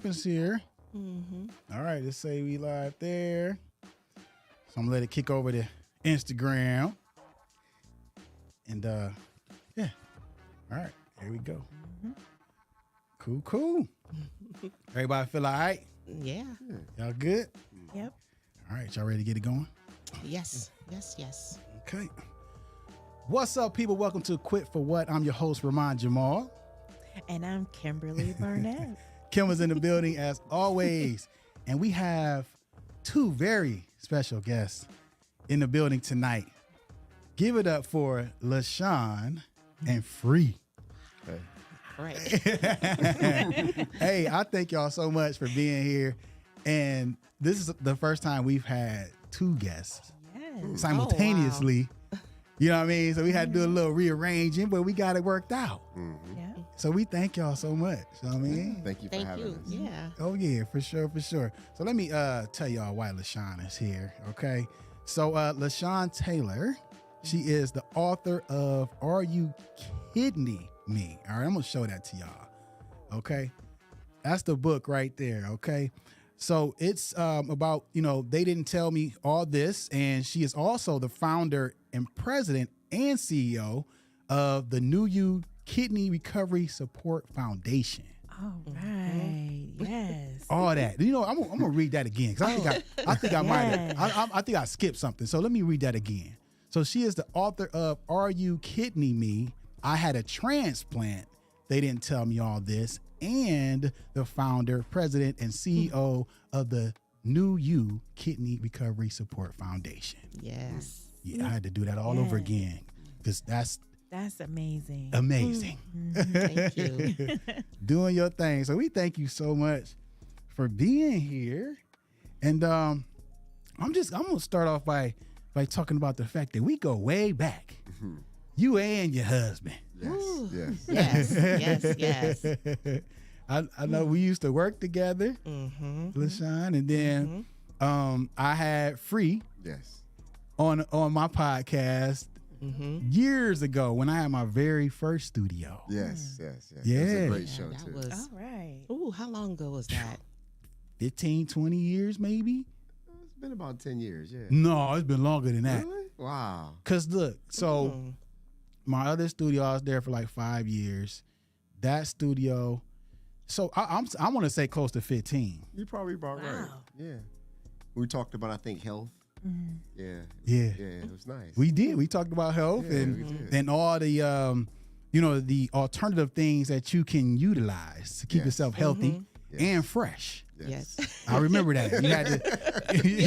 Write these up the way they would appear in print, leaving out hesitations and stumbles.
happens here. All right, let's say we live there. So I'm gonna let it kick over to Instagram. And yeah. All right, here we go. Cool. Everybody feel all right? Yeah. Y'all good? Yep. All right, y'all ready to get it going? Yes. Okay. What's up, people? Welcome to Quit For What. I'm your host, Ramon Jamal. And I'm Kimberly Burnett. Kim is in the building as always. And we have two very special guests in the building tonight. Give it up for LaShawn and Free. Hey. Right. Hey, I thank y'all so much for being here. And this is the first time we've had two guests simultaneously. Oh, wow. You know what I mean? So we had to do a little rearranging, but we got it worked out. Yeah. So we thank y'all so much. You know what I mean? Thank you for having us. Yeah. Oh yeah, for sure. So let me tell y'all why LaShawn is here, okay? So LaShawn Taylor, she is the author of Are You Kidding Me? All right, I'm gonna show that to y'all. Okay. That's the book right there, okay? So it's about, they didn't tell me all this, and she is also the founder and president and CEO of the New You Kidney Recovery Support Foundation. All right. Yes. All that. I'm gonna read that again because I think I might. I think I skipped something. So let me read that again. So she is the author of Are You Kidding Me? I Had A Transplant. They didn't tell me all this. And the founder, president, and CEO of the New You Kidney Recovery Support Foundation. Yes. Yeah, I had to do that all over again because that's amazing. amazing. Thank you. Doing your thing. So we thank you so much for being here. And I'm gonna start off by talking about the fact that we go way back. You and your husband. Yes. I know we used to work together, LaShawn, and then I had Free on my podcast years ago when I had my very first studio. Yes. Yeah. It's a great show, That too. was. All right. Ooh, how long ago was that? 15, 20 years maybe? It's been about 10 years, yeah. No, it's been longer than that. Really? Wow. Cause look, so my other studio, I was there for like 5 years. That studio, so I want to say close to 15. You probably about right. Yeah. We talked about, I think, health. Yeah. It was nice. We did. We talked about health we did. and all the the alternative things that you can utilize to keep yourself healthy and fresh. Yes. I remember that. You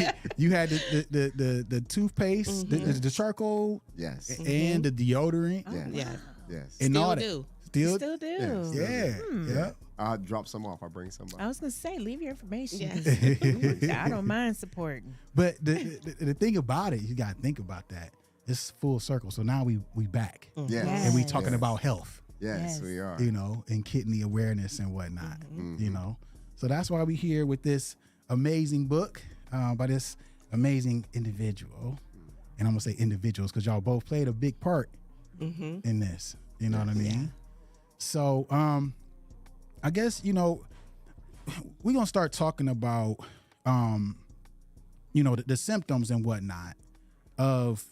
had you had the toothpaste, the charcoal, Yes. and the deodorant, Yes. and Still all do. that. Still do. Yes. Yeah. I'll drop some off. I'll bring some I up. was gonna say, leave your information. Yes. I don't mind supporting. But the thing about it, you got to think about that. It's full circle. So now we back, Yes. and we talking about health, Yes, we are. and kidney awareness and whatnot, So that's why we here with this amazing book by this amazing individual, and I'm gonna say individuals because y'all both played a big part in this. You know what I mean? So I guess we're gonna start talking about the symptoms and whatnot of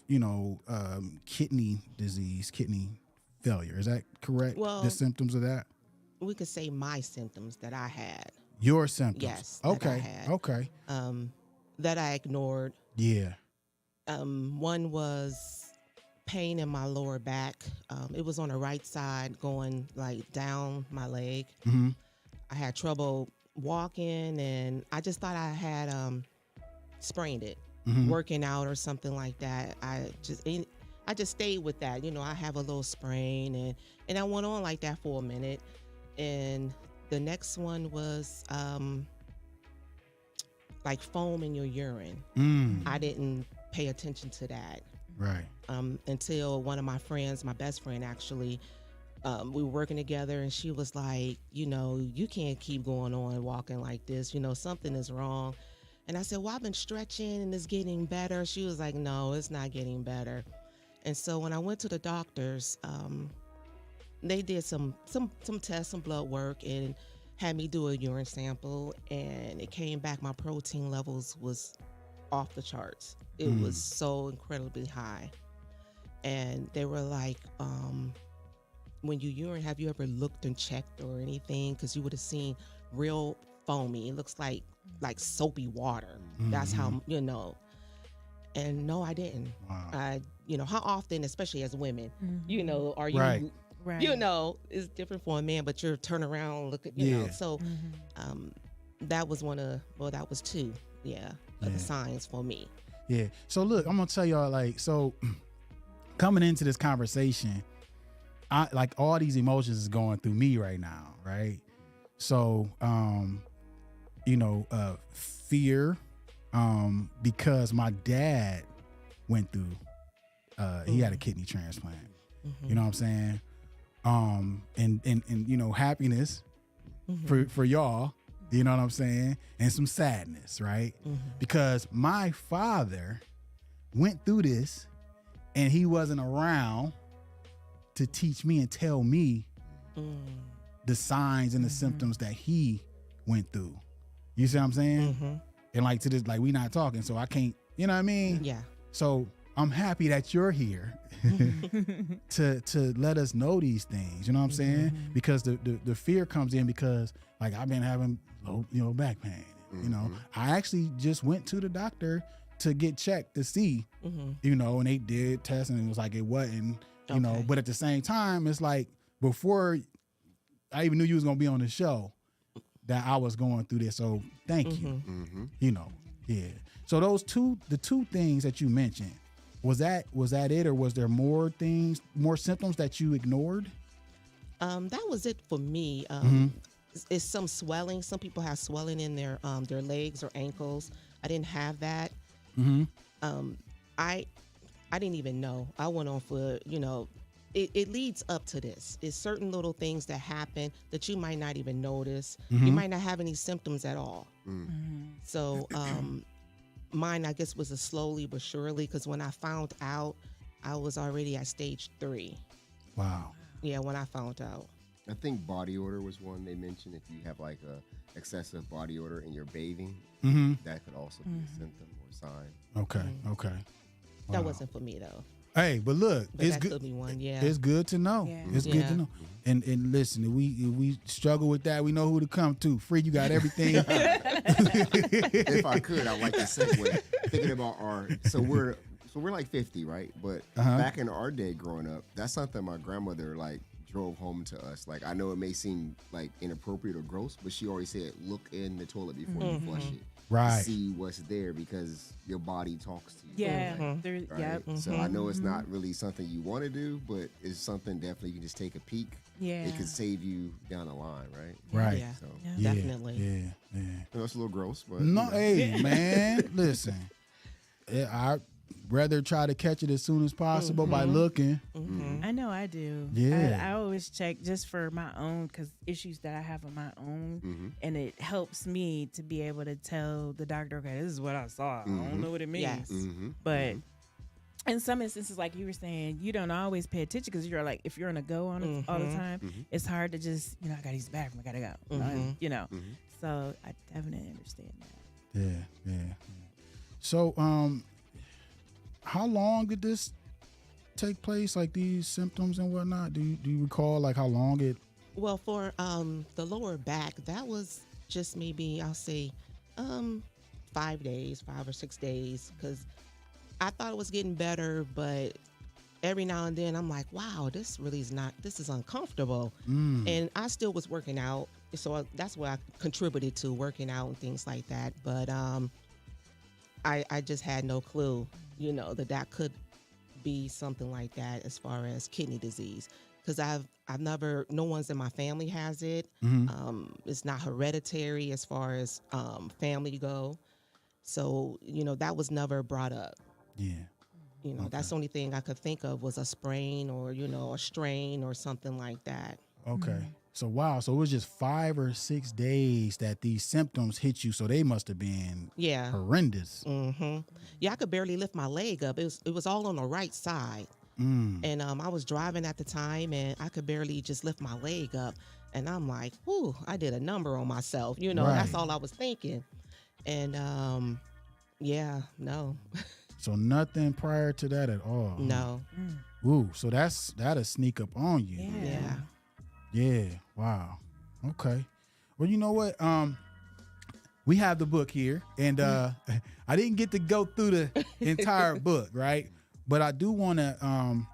kidney disease, kidney failure. Is that correct? Well, the symptoms of that. We could say my symptoms that I had. Your symptoms. Yes. that I Okay. had, Okay. that I ignored. Yeah. One was pain in my lower back. It was on the right side, going like down my leg. Mm-hmm. I had trouble walking, and I just thought I had sprained it, working out or something like that. I just stayed with that. I have a little sprain, and I went on like that for a minute. And the next one was like foam in your urine. I didn't pay attention to that. Right. Until one of my friends, my best friend actually, we were working together, and she was like, you can't keep going on walking like this. Something is wrong. And I said, well, I've been stretching and it's getting better. She was like, no, it's not getting better. And so when I went to the doctors, they did some tests, some blood work, and had me do a urine sample, and it came back my protein levels was off the charts. It was so incredibly high. And they were like, when you urine, have you ever looked and checked or anything? Because you would have seen real foamy. It looks like soapy water. That's how, And no, I didn't. Wow. How often, especially as women, are you, Right. Right. it's different for a man, but you're turn around, look at, So that was that was two, of the signs for me. Yeah. So look, I'm gonna tell y'all coming into this conversation, I like all these emotions is going through me right now, right? So fear, because my dad went through he had a kidney transplant. You know what I'm saying? And happiness for y'all, you know what I'm saying? And some sadness, right? Because my father went through this and he wasn't around to teach me and tell me the signs and the symptoms that he went through. You see what I'm saying? And like to this, like we not talking, so I can't, you know what I mean? Yeah. So I'm happy that you're here to let us know these things. You know what I'm saying? Because the fear comes in because like I've been having low, back pain. You know, I actually just went to the doctor to get checked to see, and they did tests and it was like it wasn't, you know. But at the same time, it's like before I even knew you was gonna be on the show, that I was going through this. So thank you. Yeah. So the two things that you mentioned, was that it, or was there more symptoms that you ignored? That was it for me. It's some swelling. Some people have swelling in their legs or ankles. I didn't have that. I didn't even know. I went on for, it leads up to this. It's certain little things that happen that you might not even notice. You might not have any symptoms at all. So mine, I guess, was a slowly but surely, because when I found out, I was already at stage 3. Wow. Yeah, when I found out. I think body odor was one they mentioned. If you have like a excessive body odor and you're bathing, that could also be a symptom or sign. Okay. That Wow. wasn't for me though. Hey, but look, But it's that good. could be one, yeah. It's good to know. Yeah. It's good to know. And listen, if we struggle with that, we know who to come to. Free, you got everything. If I could, I'd like to segue. Thinking about so we're like 50, right? But back in our day growing up, that's something my grandmother like drove home to us. Like, I know it may seem like inappropriate or gross, but she always said, look in the toilet before you flush it. Right. See what's there, because your body talks to you. Yeah. Right? So I know it's not really something you want to do, but it's something definitely you can just take a peek. Yeah. It can save you down the line, right? Right. Yeah. So Yeah, Definitely. Yeah. I know it's a little gross, but No, hey, man, listen. I'd rather try to catch it as soon as possible by looking. I know I do. Yeah. I always check just for my own, because issues that I have on my own, and it helps me to be able to tell the doctor, okay, this is what I saw. I don't know what it means. Yes. But in some instances, like you were saying, you don't always pay attention, because you're like, if you're on a go on it all the time, it's hard to just, I gotta use the bathroom, I gotta go. So I definitely understand that. Yeah. So, how long did this take place? Like these symptoms and whatnot? Do you recall like how long it? Well, for the lower back, that was just maybe, I'll say 5 days, 5 or 6 days, because I thought it was getting better, but every now and then I'm like, wow, this is uncomfortable. And I still was working out, so that's what I contributed to, working out and things like that. But I just had no clue, that could be something like that as far as kidney disease, because I've never, no one's in my family has it. It's not hereditary as far as family go, so that was never brought up. Yeah. That's the only thing I could think of was a sprain or a strain or something like that. Okay. So wow. So it was just 5 or 6 days that these symptoms hit you. So they must have been horrendous. Yeah, I could barely lift my leg up. It was all on the right side. And I was driving at the time, and I could barely just lift my leg up. And I'm like, whoo, I did a number on myself. You know, Right. that's all I was thinking. And yeah, no, So nothing prior to that at all. huh? no. Ooh, so that'll sneak up on you. Yeah. Yeah. Yeah. Wow. Okay. Well, you know what? We have the book here, and I didn't get to go through the entire book, right? But I do want to,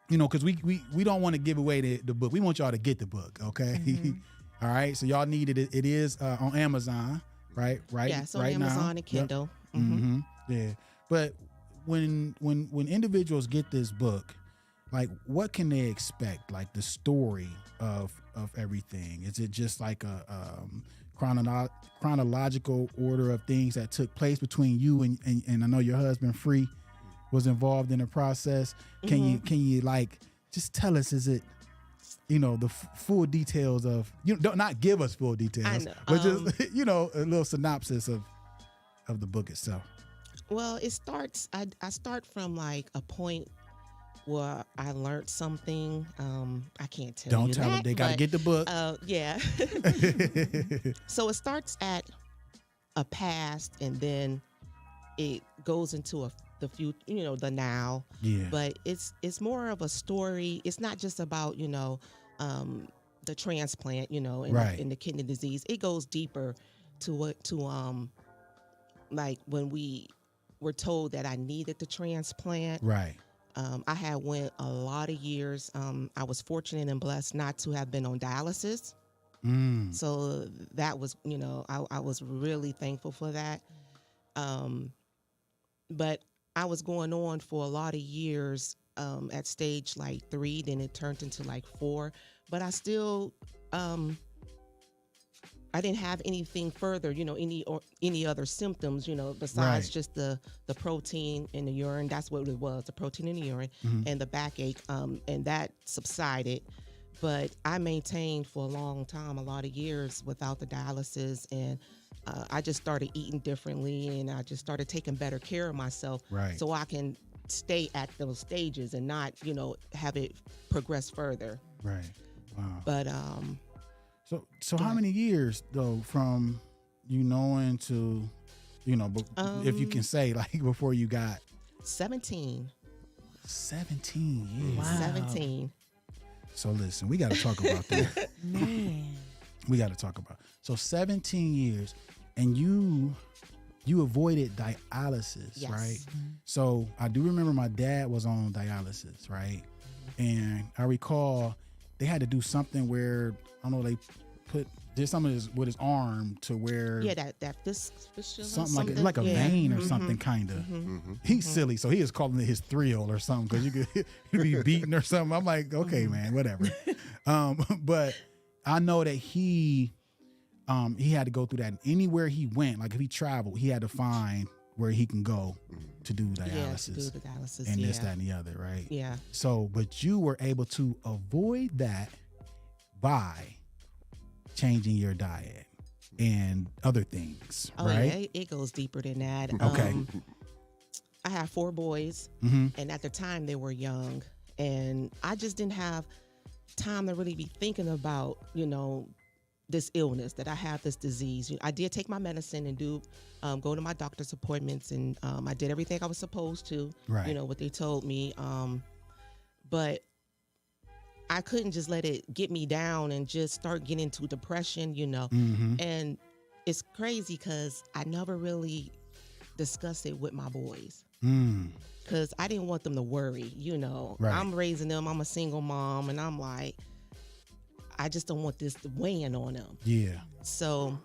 because we don't want to give away the book. We want y'all to get the book, okay? All right. So y'all need it. It is on Amazon, right? Right. Yeah, so right Amazon now. and Kindle. Yeah. But when individuals get this book, like, what can they expect? Like the story of everything? Is it just like a chronological order of things that took place between you and I know your husband Free was involved in the process? Can you like just tell us? Is it the full details of, don't not give us full details, I know. but just a little synopsis of the book itself. Well, it starts. I start from like a point where I learned something. I can't tell Don't you tell that, them. They got to but, get the book. Yeah. So it starts at a past, and then it goes into the future. The now. Yeah. But it's more of a story. It's not just about the transplant. Right. In the kidney disease. It goes deeper to like when we were told that I needed the transplant. Right. I had went a lot of years. I was fortunate and blessed not to have been on dialysis. So that was, I was really thankful for that. But I was going on for a lot of years at stage like 3, then it turned into like 4. But I still, I didn't have anything further, any other symptoms, besides Right. just the protein in the urine. That's what it was, the protein in the urine and the backache, and that subsided. But I maintained for a long time, a lot of years without the dialysis, and I just started eating differently, and I just started taking better care of myself, Right. so I can stay at those stages and not, have it progress further. Right. Wow. But So how many years though from knowing to, if you can say, like, before you got 17. 17 years. Wow. 17. So listen, we got to talk about that. Man. We got to talk about. So 17 years, and you avoided dialysis, Yes. right? So I do remember my dad was on dialysis, right? And I recall they had to do something where, I don't know, they did something with his arm to where Yeah, that this something like a vein or something, kind of. He's silly, so he is calling it his thrill or something, because you could be beaten or something. I'm like, okay, man, whatever. But I know that he had to go through that. And anywhere he went, like if he traveled, he had to find where he can go to do dialysis. Yeah, to do the dialysis. And yeah. this, that, and the other, right? Yeah. So, but you were able to avoid that by changing your diet and other things, Oh right? yeah, it goes deeper than that. Okay. I have 4 boys, and at the time they were young, and I just didn't have time to really be thinking about, this illness, that I have this disease. I did take my medicine and go to my doctor's appointments, and I did everything I was supposed to, Right. what they told me. But I couldn't just let it get me down and just start getting into depression, And it's crazy because I never really discussed it with my boys. Because I didn't want them to worry, Right. I'm raising them. I'm a single mom, and I'm like, I just don't want this weighing on them. Yeah. So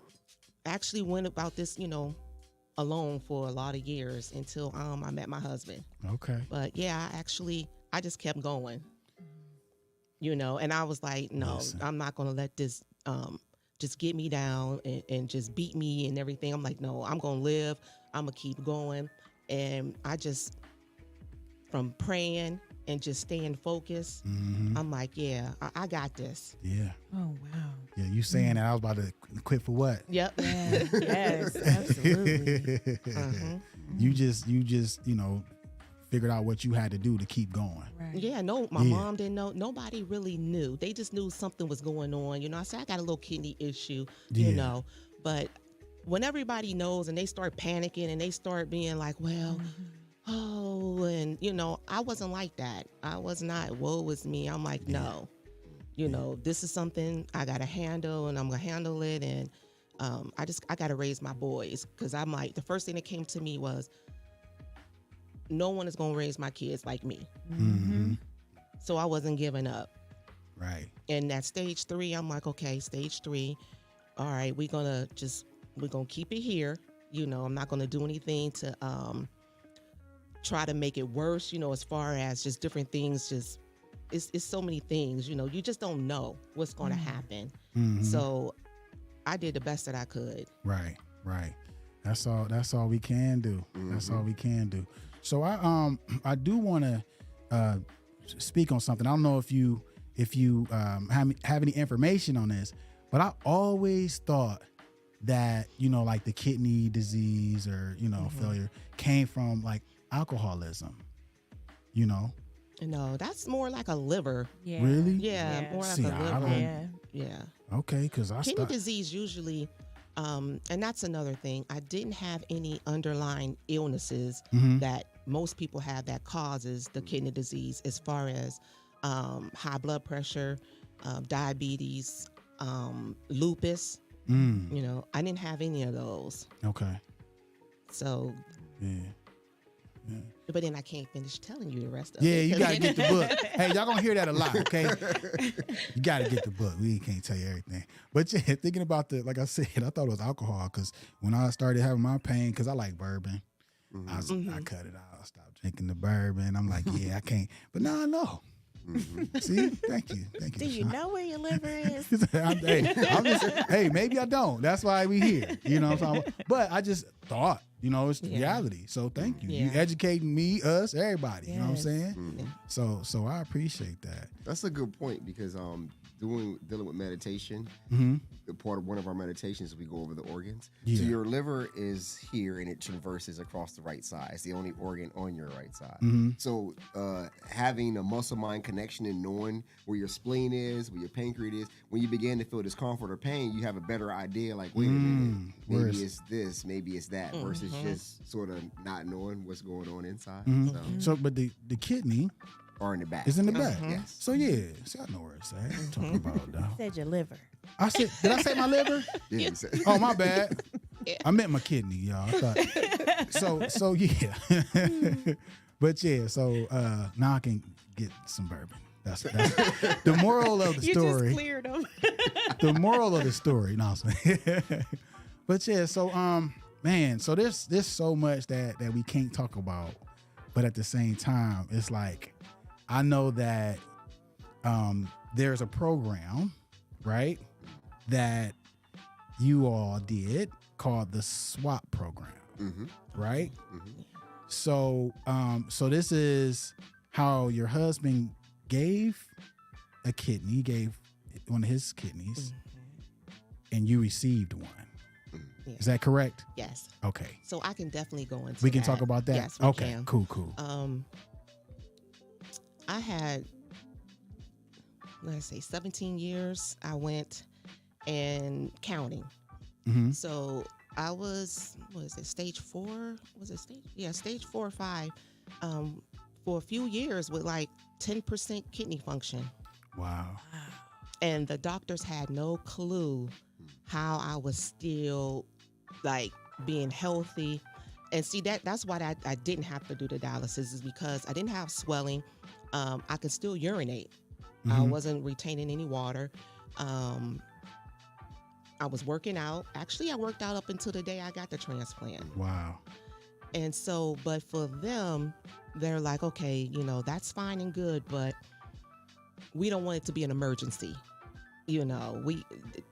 I actually went about this, alone for a lot of years until I met my husband. Okay. But yeah, I just kept going, and I was like, no, Listen. I'm not going to let this just get me down and just beat me and everything. I'm like, no, I'm going to live. I'm going to keep going. And I just, from praying and just staying focused, I'm like, yeah, I got this. Yeah. Oh, wow. Yeah. You saying that I was about to quit for what? Yep. Yeah. Yes, absolutely. You just, figured out what you had to do to keep going. Right. Yeah, no, my mom didn't know. Nobody really knew. They just knew something was going on. You know, I said, I got a little kidney issue, you know. But when everybody knows and they start panicking and they start being like, well, oh, and, you know, I wasn't like that. I was not, woe is me. I'm like, no, you know, this is something I got to handle and I'm going to handle it. And I got to raise my boys, because I'm like, the first thing that came to me was, no one is going to raise my kids like me. Mm-hmm. So I wasn't giving up. Right. And at stage 3, I'm like, okay, stage 3. All right, we're going to keep it here. You know, I'm not going to do anything to try to make it worse, you know, as far as just different things. Just it's so many things, you know, you just don't know what's going to happen. Mm-hmm. So I did the best that I could. Right. That's all we can do. That's all we can do. So I do want to speak on something. I don't know if you have any information on this, but I always thought that, you know, like the kidney disease or, you know, failure came from like alcoholism, you know? No, that's more like a liver. Yeah. Really? Yeah, more like See, a I liver. don't- Yeah. Okay, because Kidney disease usually, and that's another thing. I didn't have any underlying illnesses that most people have that causes the kidney disease, as far as high blood pressure, diabetes, lupus. You know, I didn't have any of those. Okay. So, Yeah. but then I can't finish telling you the rest of Yeah, it. you got to get the book. Hey, y'all gonna hear that a lot, okay? You got to get the book. We can't tell you everything. But yeah, thinking about like I said, I thought it was alcohol, because when I started having my pain, because I like bourbon, I cut it out. I stopped drinking the bourbon. I'm like, yeah, I can't. But now I know. See, thank you. Do you know where your liver is? hey, maybe I don't. That's why we here. You know what I'm saying? But I just thought, you know, it's the reality. So thank you. You educating me, us, everybody. You know what I'm saying? So I appreciate that. That's a good point, because dealing with meditation, part of one of our meditations, we go over the organs. So your liver is here and it traverses across the right side. It's the only organ on your right side. So having a muscle-mind connection and knowing where your spleen is, where your pancreas is, when you begin to feel discomfort or pain, you have a better idea, like, wait a minute, maybe it's this, maybe it's that, versus just sort of not knowing what's going on inside. So, but the kidney Or in the back. is in the back. Yes. So yeah, see, I know where it's at. I'm talking about though. Said your liver. Did I say my liver? Yeah, you said- Oh, my bad. I meant my kidney, y'all. I thought. So yeah. But yeah, so now I can get some bourbon. That's the moral of the You story. just cleared them. The moral of the story. No, but yeah, so man, so there's so much that we can't talk about, but at the same time, it's like I know that there's a program, right, that you all did called the SWAP program, right? So this is how your husband gave one of his kidneys, and you received one. Yeah. Is that correct? Yes. Okay. So I can definitely go into We can that. talk about that? Yes, we okay, can. cool. I had, let's say, 17 years. I went and counting. So I was, stage 4? Was it stage? Yeah, stage 4 or 5. For a few years with like 10% kidney function. Wow. And the doctors had no clue how I was still like being healthy. And see, that's why I didn't have to do the dialysis, is because I didn't have swelling. I could still urinate. I wasn't retaining any water. I was working out. Actually, I worked out up until the day I got the transplant. Wow. And so, but for them, they're like, okay, you know, that's fine and good, but we don't want it to be an emergency. You know,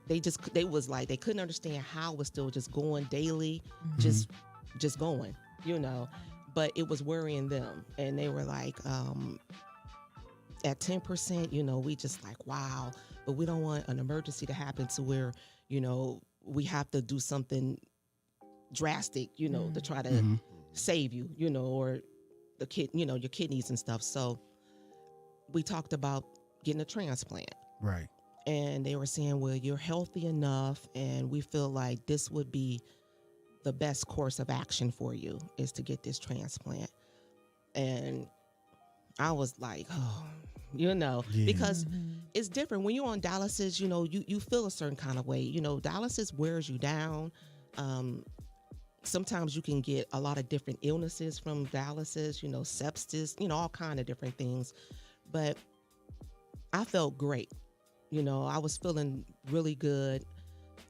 they was like, they couldn't understand how it was still just going daily, just going, you know, but it was worrying them. And they were like, at 10%, you know, we just like, wow, but we don't want an emergency to happen to where, you know, we have to do something drastic, you know, to try to save you, you know, or your kidneys and stuff. So we talked about getting a transplant. Right. And they were saying, well, you're healthy enough, and we feel like this would be the best course of action for you is to get this transplant. And I was like, oh, because it's different when you're on dialysis. You feel a certain kind of way. Dialysis wears you down. Sometimes you can get a lot of different illnesses from dialysis, sepsis, all kind of different things. But I felt great. I was feeling really good,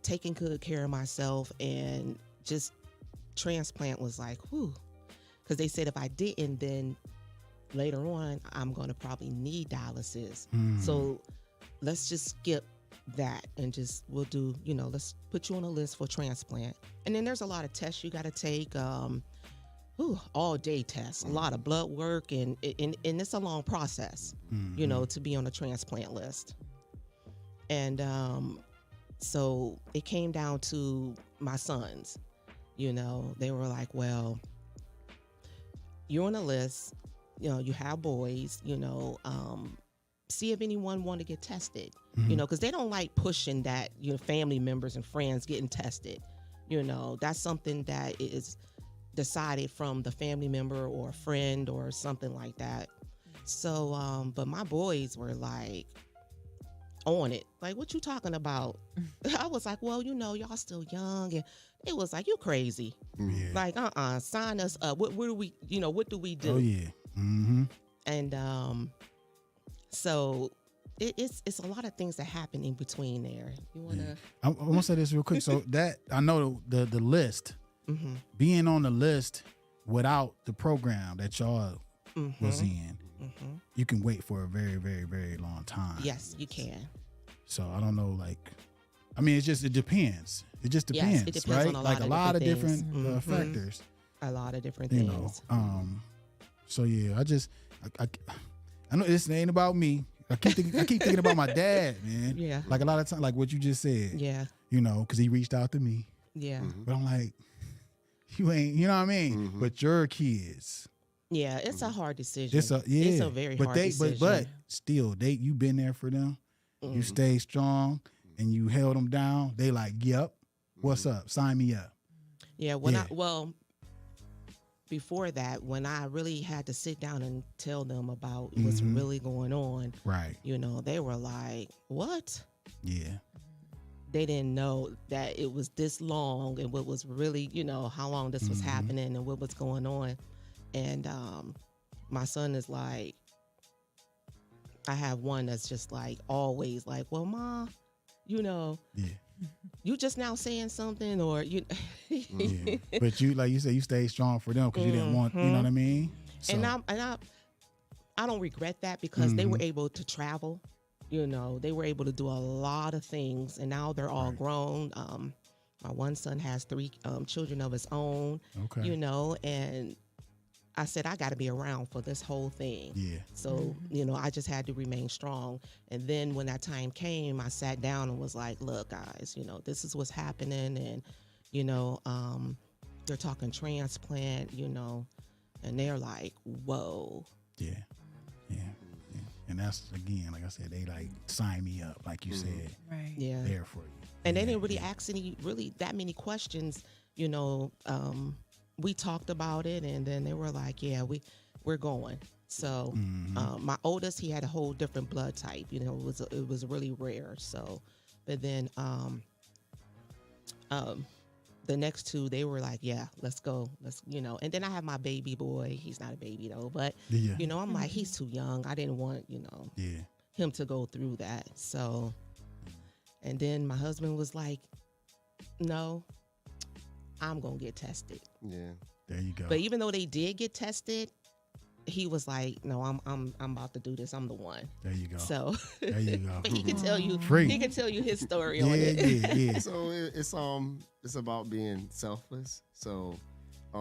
taking good care of myself, and just transplant was like, whew. Because they said if I didn't, then later on, I'm going to probably need dialysis. So let's just skip that and we'll do, let's put you on a list for transplant. And then there's a lot of tests you got to take, all day tests, a lot of blood work, and it's a long process, to be on the transplant list. And so it came down to my sons. They were like, well, you're on a list, you have boys, see if anyone want to get tested, because they don't like pushing that, family members and friends getting tested. That's something that is decided from the family member or a friend or something like that. So, but my boys were like on it. Like, what you talking about? I was like, well, y'all still young. And it was like, you crazy. Yeah. Like, sign us up. What do we, what do we do? Oh, yeah. And so it's a lot of things that happen in between there. You want to? I want to say this real quick. So that I know the list, being on the list without the program that y'all was in, you can wait for a very, very, very long time. Yes, you can. So I don't know, it depends. It just depends, yes, it depends right? On a lot of different factors. A lot of different things. So yeah, I know this ain't about me. I keep thinking about my dad, man. Yeah. Like a lot of times, like what you just said. Yeah. Because he reached out to me. Yeah. But I'm like, you ain't, you know what I mean? But your kids. Yeah, it's a hard decision. It's a very hard decision. But still, you've been there for them. You stayed strong and you held them down. They like, yep, what's up? Sign me up. Yeah. Before that, when I really had to sit down and tell them about what's really going on, right? They were like, what? Yeah. They didn't know that it was this long and what was really, how long this was happening and what was going on. And my son is like, I have one that's just like always like, well, Ma, you just now saying something, or you. Yeah. But you, like you said, you stayed strong for them because you didn't want, you know what I mean. So. And I don't regret that because they were able to travel. They were able to do a lot of things, and now they're all grown. My one son has 3 children of his own. Okay. And I said, I got to be around for this whole thing. Yeah. So, I just had to remain strong. And then when that time came, I sat down and was like, look, guys, this is what's happening. And, they're talking transplant, and they're like, whoa. Yeah. Yeah. Yeah. And that's, again, like I said, they like sign me up, like you said. Right. Yeah. There for you. And they didn't really ask that many questions, we talked about it, and then they were like, yeah, we're going. So my oldest, he had a whole different blood type, it was really rare. So, but then the next 2, they were like, yeah, let's go. And then I have my baby boy. He's not a baby though, but I'm like, he's too young. I didn't want, him to go through that. So, and then my husband was like, no, I'm going to get tested. Yeah. There you go. But even though they did get tested, he was like, no, I'm about to do this. I'm the one. There you go. So there you go. But he can tell you his story on it. Yeah. So it's about being selfless. So I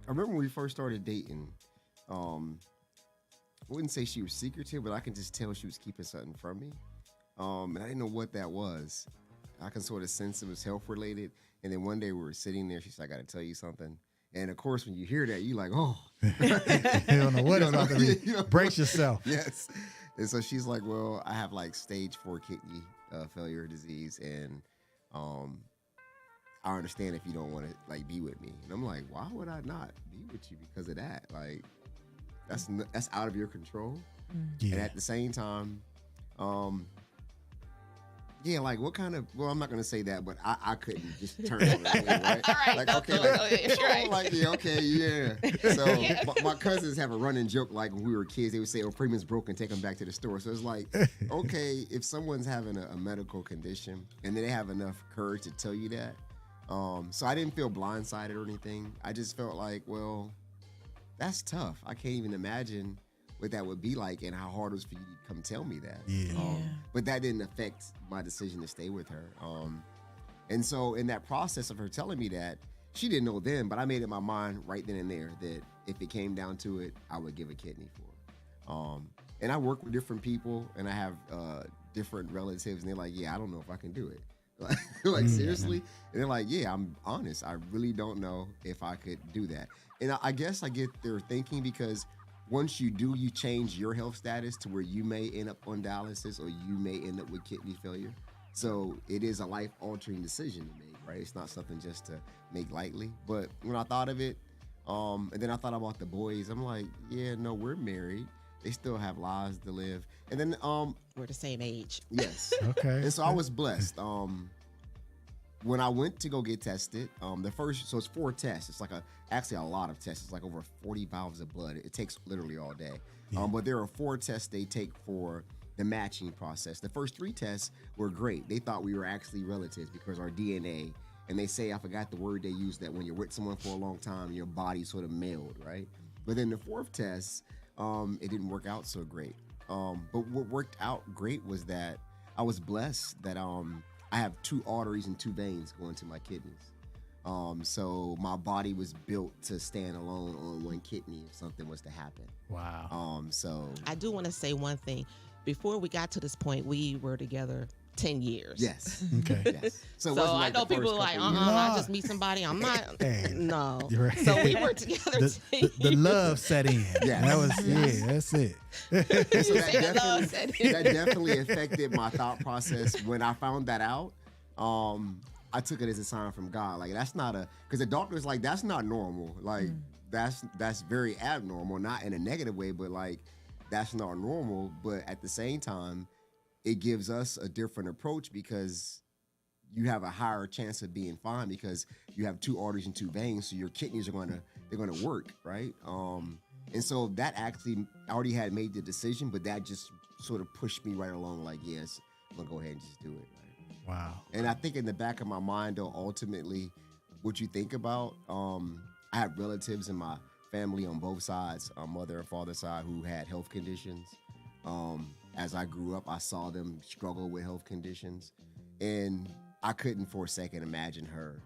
remember when we first started dating, I wouldn't say she was secretive, but I can just tell she was keeping something from me. And I didn't know what that was. I can sort of sense it was health related. And then one day we were sitting there. She said, I got to tell you something. And of course, when you hear that, you like, oh, you don't know what it's about to be. Brace yourself. Yes. And so she's like, well, I have like stage 4 kidney failure disease, and I understand if you don't want to like be with me. And I'm like, why would I not be with you because of that? Like, that's out of your control. Yeah. And at the same time, yeah, like what kind of? Well, I'm not gonna say that, but I couldn't just turn it away, right? All right, Like okay, right. like yeah, okay, yeah. So my cousins have a running joke like when we were kids, they would say, "Oh, Freeman's broken, take him back to the store." So it's like, okay, if someone's having a medical condition and then they have enough courage to tell you that, so I didn't feel blindsided or anything. I just felt like, well, that's tough. I can't even imagine what that would be like and how hard it was for you to come tell me that. Yeah. But that didn't affect my decision to stay with her. And so in that process of her telling me that, she didn't know then, but I made it my mind right then and there that if it came down to it, I would give a kidney for her. And I work with different people, and I have different relatives, and they're like, yeah, I don't know if I can do it. Like seriously? And they're like, yeah, I'm honest. I really don't know if I could do that. And I guess I get their thinking because once you do, you change your health status to where you may end up on dialysis or you may end up with kidney failure. So it is a life-altering decision to make, right? It's not something just to make lightly. But when I thought of it, and then I thought about the boys, I'm like, yeah, no, we're married. They still have lives to live. And then we're the same age. Yes. Okay. And so I was blessed. When I went to go get tested, the first, so it's 4 tests. It's like actually a lot of tests. It's like over 40 vials of blood. It takes literally all day. Yeah. But there are 4 tests they take for the matching process. The first 3 tests were great. They thought we were actually relatives because our DNA, and they say, I forgot the word they used, that when you're with someone for a long time, your body sort of meld, right? But then the 4th test, it didn't work out so great. But what worked out great was that I was blessed that I have 2 arteries and 2 veins going to my kidneys. So my body was built to stand alone on one kidney if something was to happen. Wow. So I do want to say one thing. Before we got to this point, we were together 10 years. yes. Okay. Yes. So it wasn't I like know the first people are like, couple years. I just meet somebody. I'm not. Hey, No. you're right. So we were together. The love set in. Yeah. That was that's it. And so Say the love set in. that definitely affected my thought process when I found that out. I took it as a sign from God. Like that's not because the doctor's like, that's not normal. Like that's very abnormal, not in a negative way, but like that's not normal. But at the same time, it gives us a different approach because you have a higher chance of being fine because you have 2 arteries and 2 veins, so your kidneys are they're gonna work, right? And so that actually, I already had made the decision, but that just sort of pushed me right along. Like, yes, I'm gonna go ahead and just do it. Right? Wow. And I think in the back of my mind, though, ultimately, what you think about, I have relatives in my family on both sides, mother and father side, who had health conditions. As I grew up, I saw them struggle with health conditions, and I couldn't for a second imagine her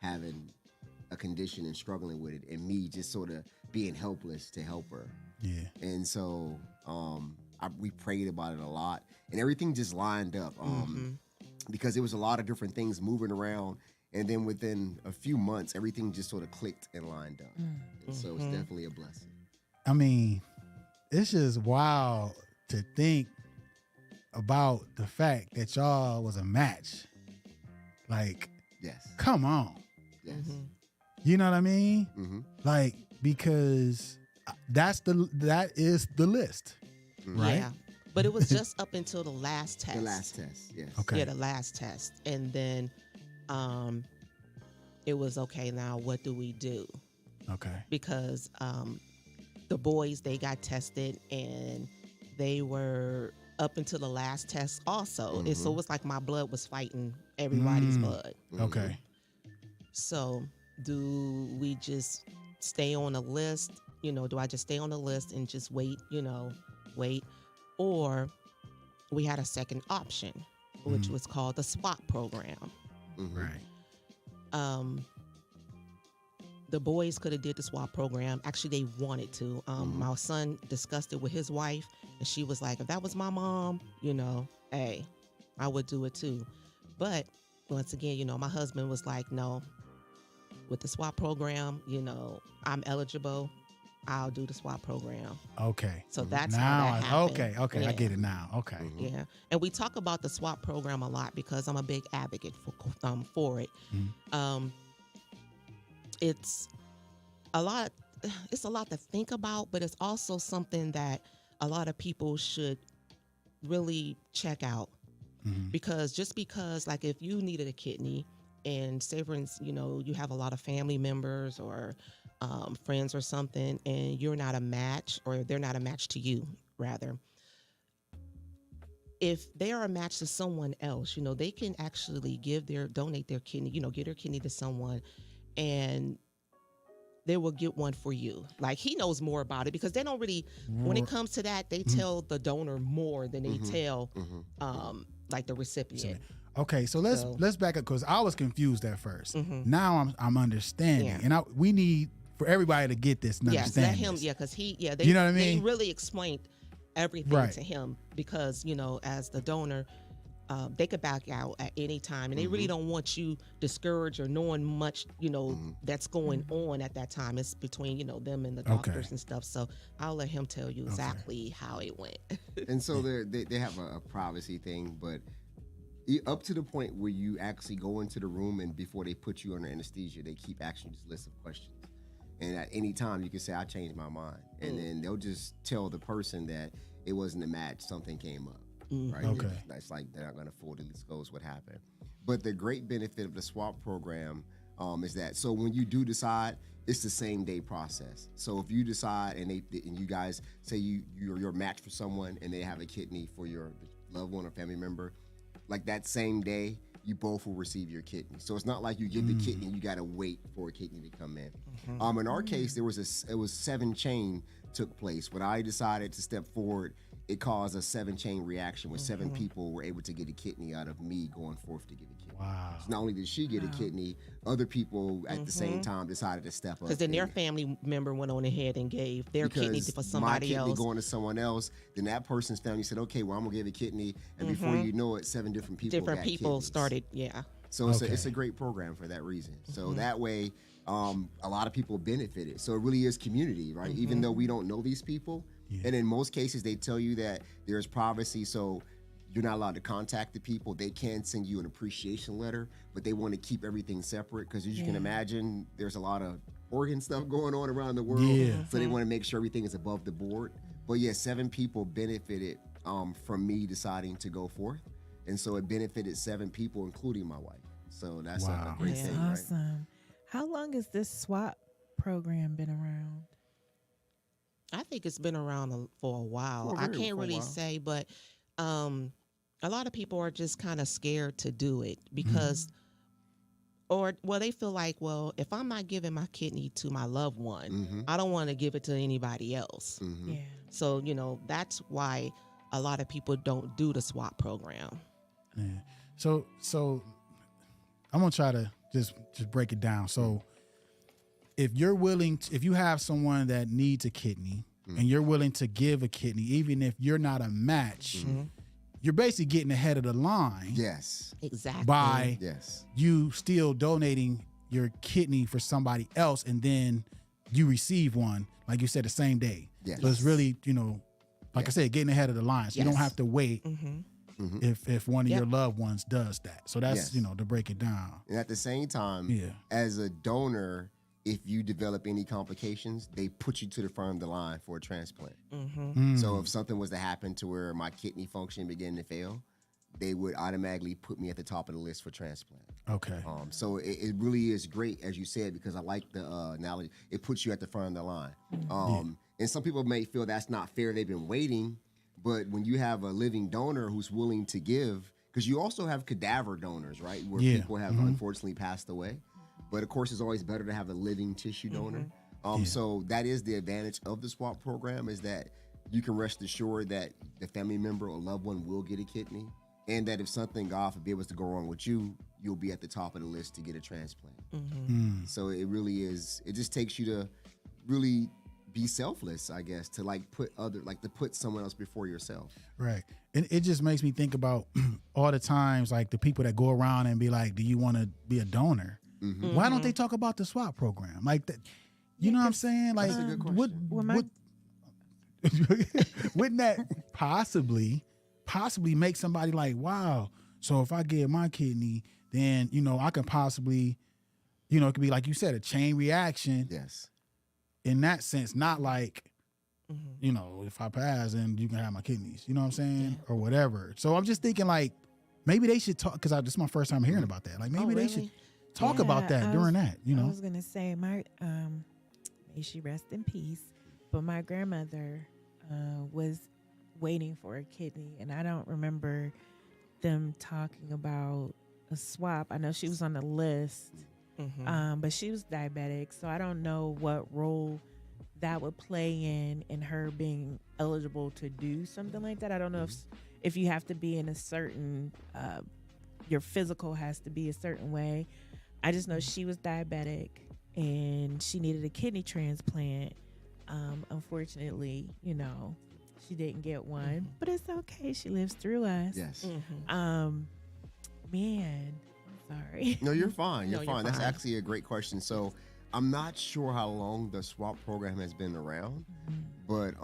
having a condition and struggling with it, and me just sort of being helpless to help her. Yeah. And so we prayed about it a lot, and everything just lined up because there was a lot of different things moving around, and then within a few months, everything just sort of clicked and lined up. And so it's definitely a blessing. I mean, it's just wild to think about the fact that y'all was a match. Like, Yes. come on. Yes. You know what I mean? Mm-hmm. Like, because that is the list, right? Yeah. But it was just up until the last test. The last test, yes. Okay. Yeah, the last test. And then it was, okay, now what do we do? Okay. Because the boys, they got tested and they were up until the last test also. And so it was like my blood was fighting everybody's blood. Okay. So do we just stay on the list? Do I just stay on the list and just wait? Or we had a second option, which was called the swap program. Right. The boys could have did the swap program. Actually, they wanted to. My son discussed it with his wife, and she was like, if that was my mom, hey, I would do it too. But once again, my husband was like, no, with the swap program, I'm eligible, I'll do the swap program. Okay. So that's now, how that happened. okay, Yeah. I get it now. Okay. Yeah, and we talk about the swap program a lot because I'm a big advocate for it. It's a lot. It's a lot to think about, but it's also something that a lot of people should really check out. Because like if you needed a kidney, and say for instance, you have a lot of family members or friends or something, and you're not a match, or they're not a match to you, rather. If they are a match to someone else, they can actually donate their kidney, give their kidney to someone, and they will get one for you. Like, he knows more about it because they don't really, when it comes to that, they tell the donor more than they tell like the recipient. Okay, so let's back up, because I was confused at first. Now I'm understanding, and we need for everybody to get this and understand. Let him, this. because they, you know what I mean? They really explained everything to him, because as the donor, they could back out at any time, and they really don't want you discouraged or knowing much, that's going on at that time. It's between them and the doctors and stuff. So I'll let him tell you exactly how it went. And so they have a privacy thing, but up to the point where you actually go into the room, and before they put you under anesthesia, they keep asking you this list of questions. And at any time, you can say, I changed my mind. And then they'll just tell the person that it wasn't a match, something came up. Right? Okay. It's like they're not going to fully disclose what happened. But the great benefit of the swap program is that, so when you do decide, it's the same day process. So if you decide and you guys say you're a match for someone and they have a kidney for your loved one or family member, like that same day, you both will receive your kidney. So it's not like you get the kidney, you got to wait for a kidney to come in. In our case, it was 7-chain took place. When I decided to step forward, it caused a 7-chain reaction where 7 people were able to get a kidney out of me going forth to get a kidney. Wow. So not only did she get a kidney, other people at the same time decided to step up. Because then their family member went on ahead and gave their kidney for somebody else. My kidney going to someone else, then that person's family said, okay, well, I'm going to give a kidney. And before you know it, 7 different people got kidneys. Started, So it's a great program for that reason. So that way, a lot of people benefited. So it really is community, right? Even though we don't know these people. And in most cases, they tell you that there's privacy, so you're not allowed to contact the people. They can send you an appreciation letter, but they want to keep everything separate because, as you can imagine, there's a lot of organ stuff going on around the world. So they want to make sure everything is above the board. But 7 people benefited from me deciding to go forth. And so it benefited 7 people, including my wife. So that's a great thing, awesome. Right? How long has this swap program been around? I think it's been around for a while. I can't really say, but a lot of people are just kind of scared to do it because, they feel like, well, if I'm not giving my kidney to my loved one, I don't want to give it to anybody else. Yeah. So, that's why a lot of people don't do the swap program. Yeah. So I'm gonna try to just break it down. So if you're willing to, if you have someone that needs a kidney and you're willing to give a kidney, even if you're not a match, you're basically getting ahead of the line. Yes. Exactly. By you still donating your kidney for somebody else, and then you receive one, like you said, the same day. Yes. So it's really, like I said, getting ahead of the line. So you don't have to wait if one of your loved ones does that. So that's, to break it down. And at the same time, as a donor, if you develop any complications, they put you to the front of the line for a transplant. So if something was to happen to where my kidney function began to fail, they would automatically put me at the top of the list for transplant. Okay. So it really is great, as you said, because I like the analogy. It puts you at the front of the line. And some people may feel that's not fair. They've been waiting. But when you have a living donor who's willing to give, because you also have cadaver donors, right, where people have unfortunately passed away. But of course, it's always better to have a living tissue donor. So that is the advantage of the swap program, is that you can rest assured that the family member or loved one will get a kidney, and that if something, God forbid, was to go wrong with you, you'll be at the top of the list to get a transplant. So it really is, it just takes you to really be selfless, I guess, to to put someone else before yourself. Right. And it just makes me think about all the times, like the people that go around and be like, do you want to be a donor? Why don't they talk about the swap program? Like that, you know what I'm saying? Like, That's a good what, question. wouldn't that possibly make somebody like, wow, so if I give my kidney, then, you know, I can possibly, you know, it could be like you said, a chain reaction. Yes. In that sense, not like, you know, if I pass, then you can have my kidneys, you know what I'm saying? Or whatever. So I'm just thinking like, maybe they should talk, because this is my first time hearing about that. Like maybe they should talk about that during that, you know? I was going to say, may she rest in peace, but my grandmother was waiting for a kidney, and I don't remember them talking about a swap. I know she was on the list, but she was diabetic, so I don't know what role that would play in her being eligible to do something like that. I don't know if you have to be in a certain, your physical has to be a certain way. I just know she was diabetic and she needed a kidney transplant. Unfortunately, you know, she didn't get one, but it's okay. She lives through us. Yes. Man, I'm sorry. No, you're fine. You're No, fine. you're That's fine. actually a great question. So I'm not sure how long the swap program has been around, but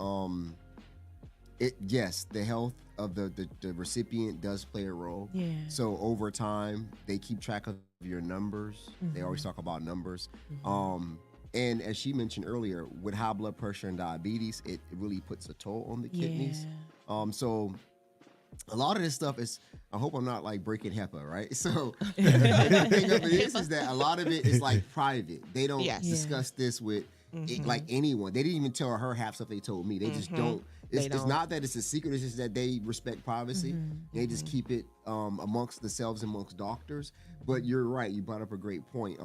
yes, the health of the recipient does play a role. Yeah. So over time, they keep track of your numbers. They always talk about numbers. And as she mentioned earlier, with high blood pressure and diabetes, it really puts a toll on the kidneys. So a lot of this stuff is, I hope I'm not like breaking HEPA, right? So the thing of it is that a lot of it is like private. They don't discuss this with like anyone. They didn't even tell her half stuff they told me. They just don't. It's not that it's a secret. It's just that they respect privacy. They just keep it amongst themselves, amongst doctors. But you're right. You brought up a great point.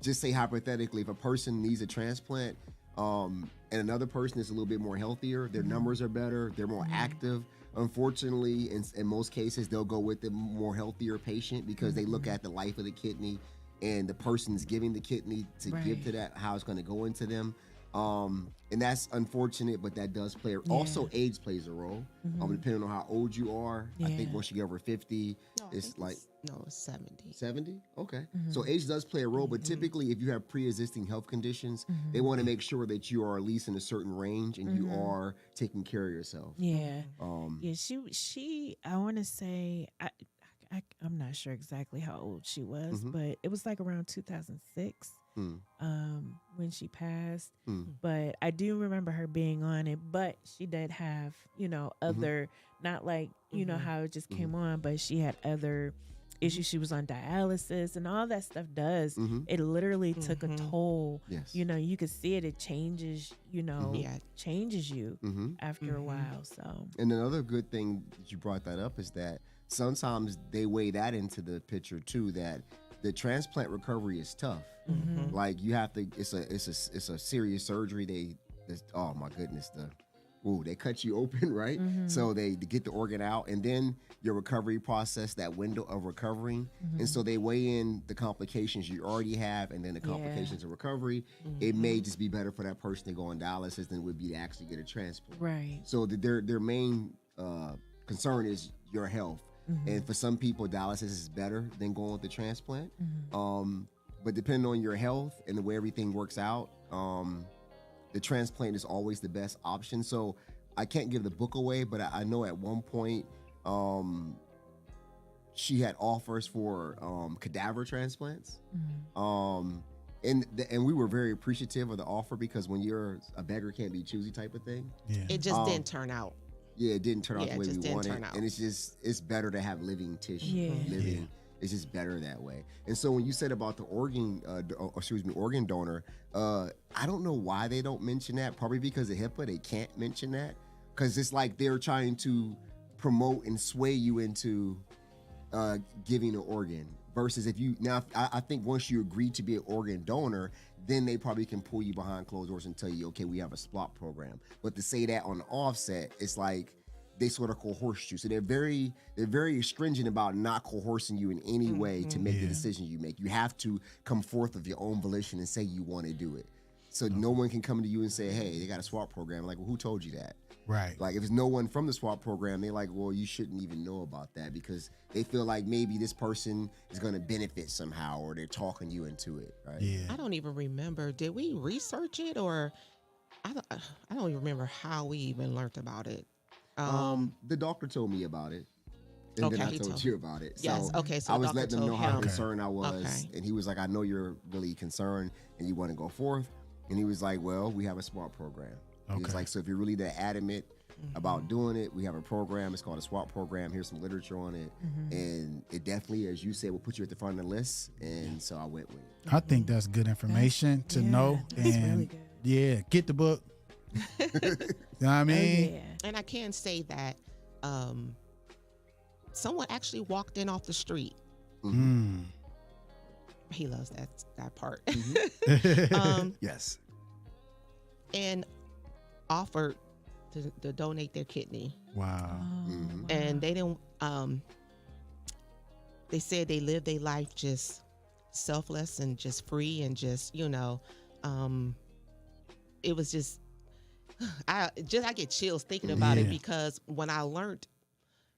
Just say hypothetically, if a person needs a transplant and another person is a little bit more healthier, their numbers are better, they're more active. Unfortunately, in most cases, they'll go with the more healthier patient because they look at the life of the kidney and the person's giving the kidney to give to that, how it's going to go into them. And that's unfortunate, but that does play. Also, age plays a role. Depending on how old you are. I think once you get over 50, it's like... No, 70. 70? Okay. So age does play a role, but typically if you have pre-existing health conditions, they want to make sure that you are at least in a certain range and you are taking care of yourself. Yeah. She I want to say, I'm not sure exactly how old she was, but it was like around 2006 when she passed. But I do remember her being on it, but she did have, you know, other, not like, you know, how it just came on, but she had other issues. She was on dialysis and all that stuff does. It literally took a toll. Yes. You know, you could see it. It changes, you know, changes you after a while. So. And another good thing that you brought that up is that sometimes they weigh that into the picture too, that the transplant recovery is tough. Like you have to, it's a serious surgery. Oh my goodness, they cut you open, right? So they get the organ out, and then your recovery process, that window of recovering. And so they weigh in the complications you already have and then the complications of recovery. It may just be better for that person to go on dialysis than it would be to actually get a transplant. Right. So their main concern is your health. And for some people, dialysis is better than going with the transplant. But depending on your health and the way everything works out, the transplant is always the best option. So I can't give the book away, but I know at one point she had offers for cadaver transplants. And we were very appreciative of the offer because when you're a beggar can't be choosy type of thing. It just didn't turn out. Yeah, it didn't turn out the way we wanted. Out. And it's better to have living tissue. It's just better that way. And so when you said about the organ donor, I don't know why they don't mention that. Probably because of HIPAA, they can't mention that. Because it's like they're trying to promote and sway you into giving an organ. Versus if you, now I think once you agree to be an organ donor, then they probably can pull you behind closed doors and tell you, okay, we have a swap program. But to say that on the offset, it's like they sort of coerce you. So they're very stringent about not coercing you in any way to make the decision you make. You have to come forth of your own volition and say you want to do it. So no one can come to you and say, hey, they got a swap program. Like, well, who told you that? Right. Like, if it's no one from the swap program, they're like, well, you shouldn't even know about that because they feel like maybe this person is going to benefit somehow or they're talking you into it, right? Yeah. I don't even remember. Did we research it or I don't even remember how we even learned about it. The doctor told me about it. And then Okay, I he told told- you about it. Yes, So okay, so I the was doctor letting him know told how him. concerned I was. Okay. And he was like, I know you're really concerned and you want to go forth. And he was like, well, we have a SWAT program. He was Okay. like, so if you're really that adamant about doing it, we have a program. It's called a SWAT program. Here's some literature on it. And it definitely, as you said, will put you at the front of the list. And so I went with it. I think that's good information to know. That's And really good. yeah, get the book. You know what I Oh, mean? yeah. And I can say that someone actually walked in off the street. Mm. He loves that part. Yes. And offered to donate their kidney. Wow. Mhm. And they didn't they said they lived their life just selfless and just free and just, it was just I get chills thinking about it Yeah. because when I learned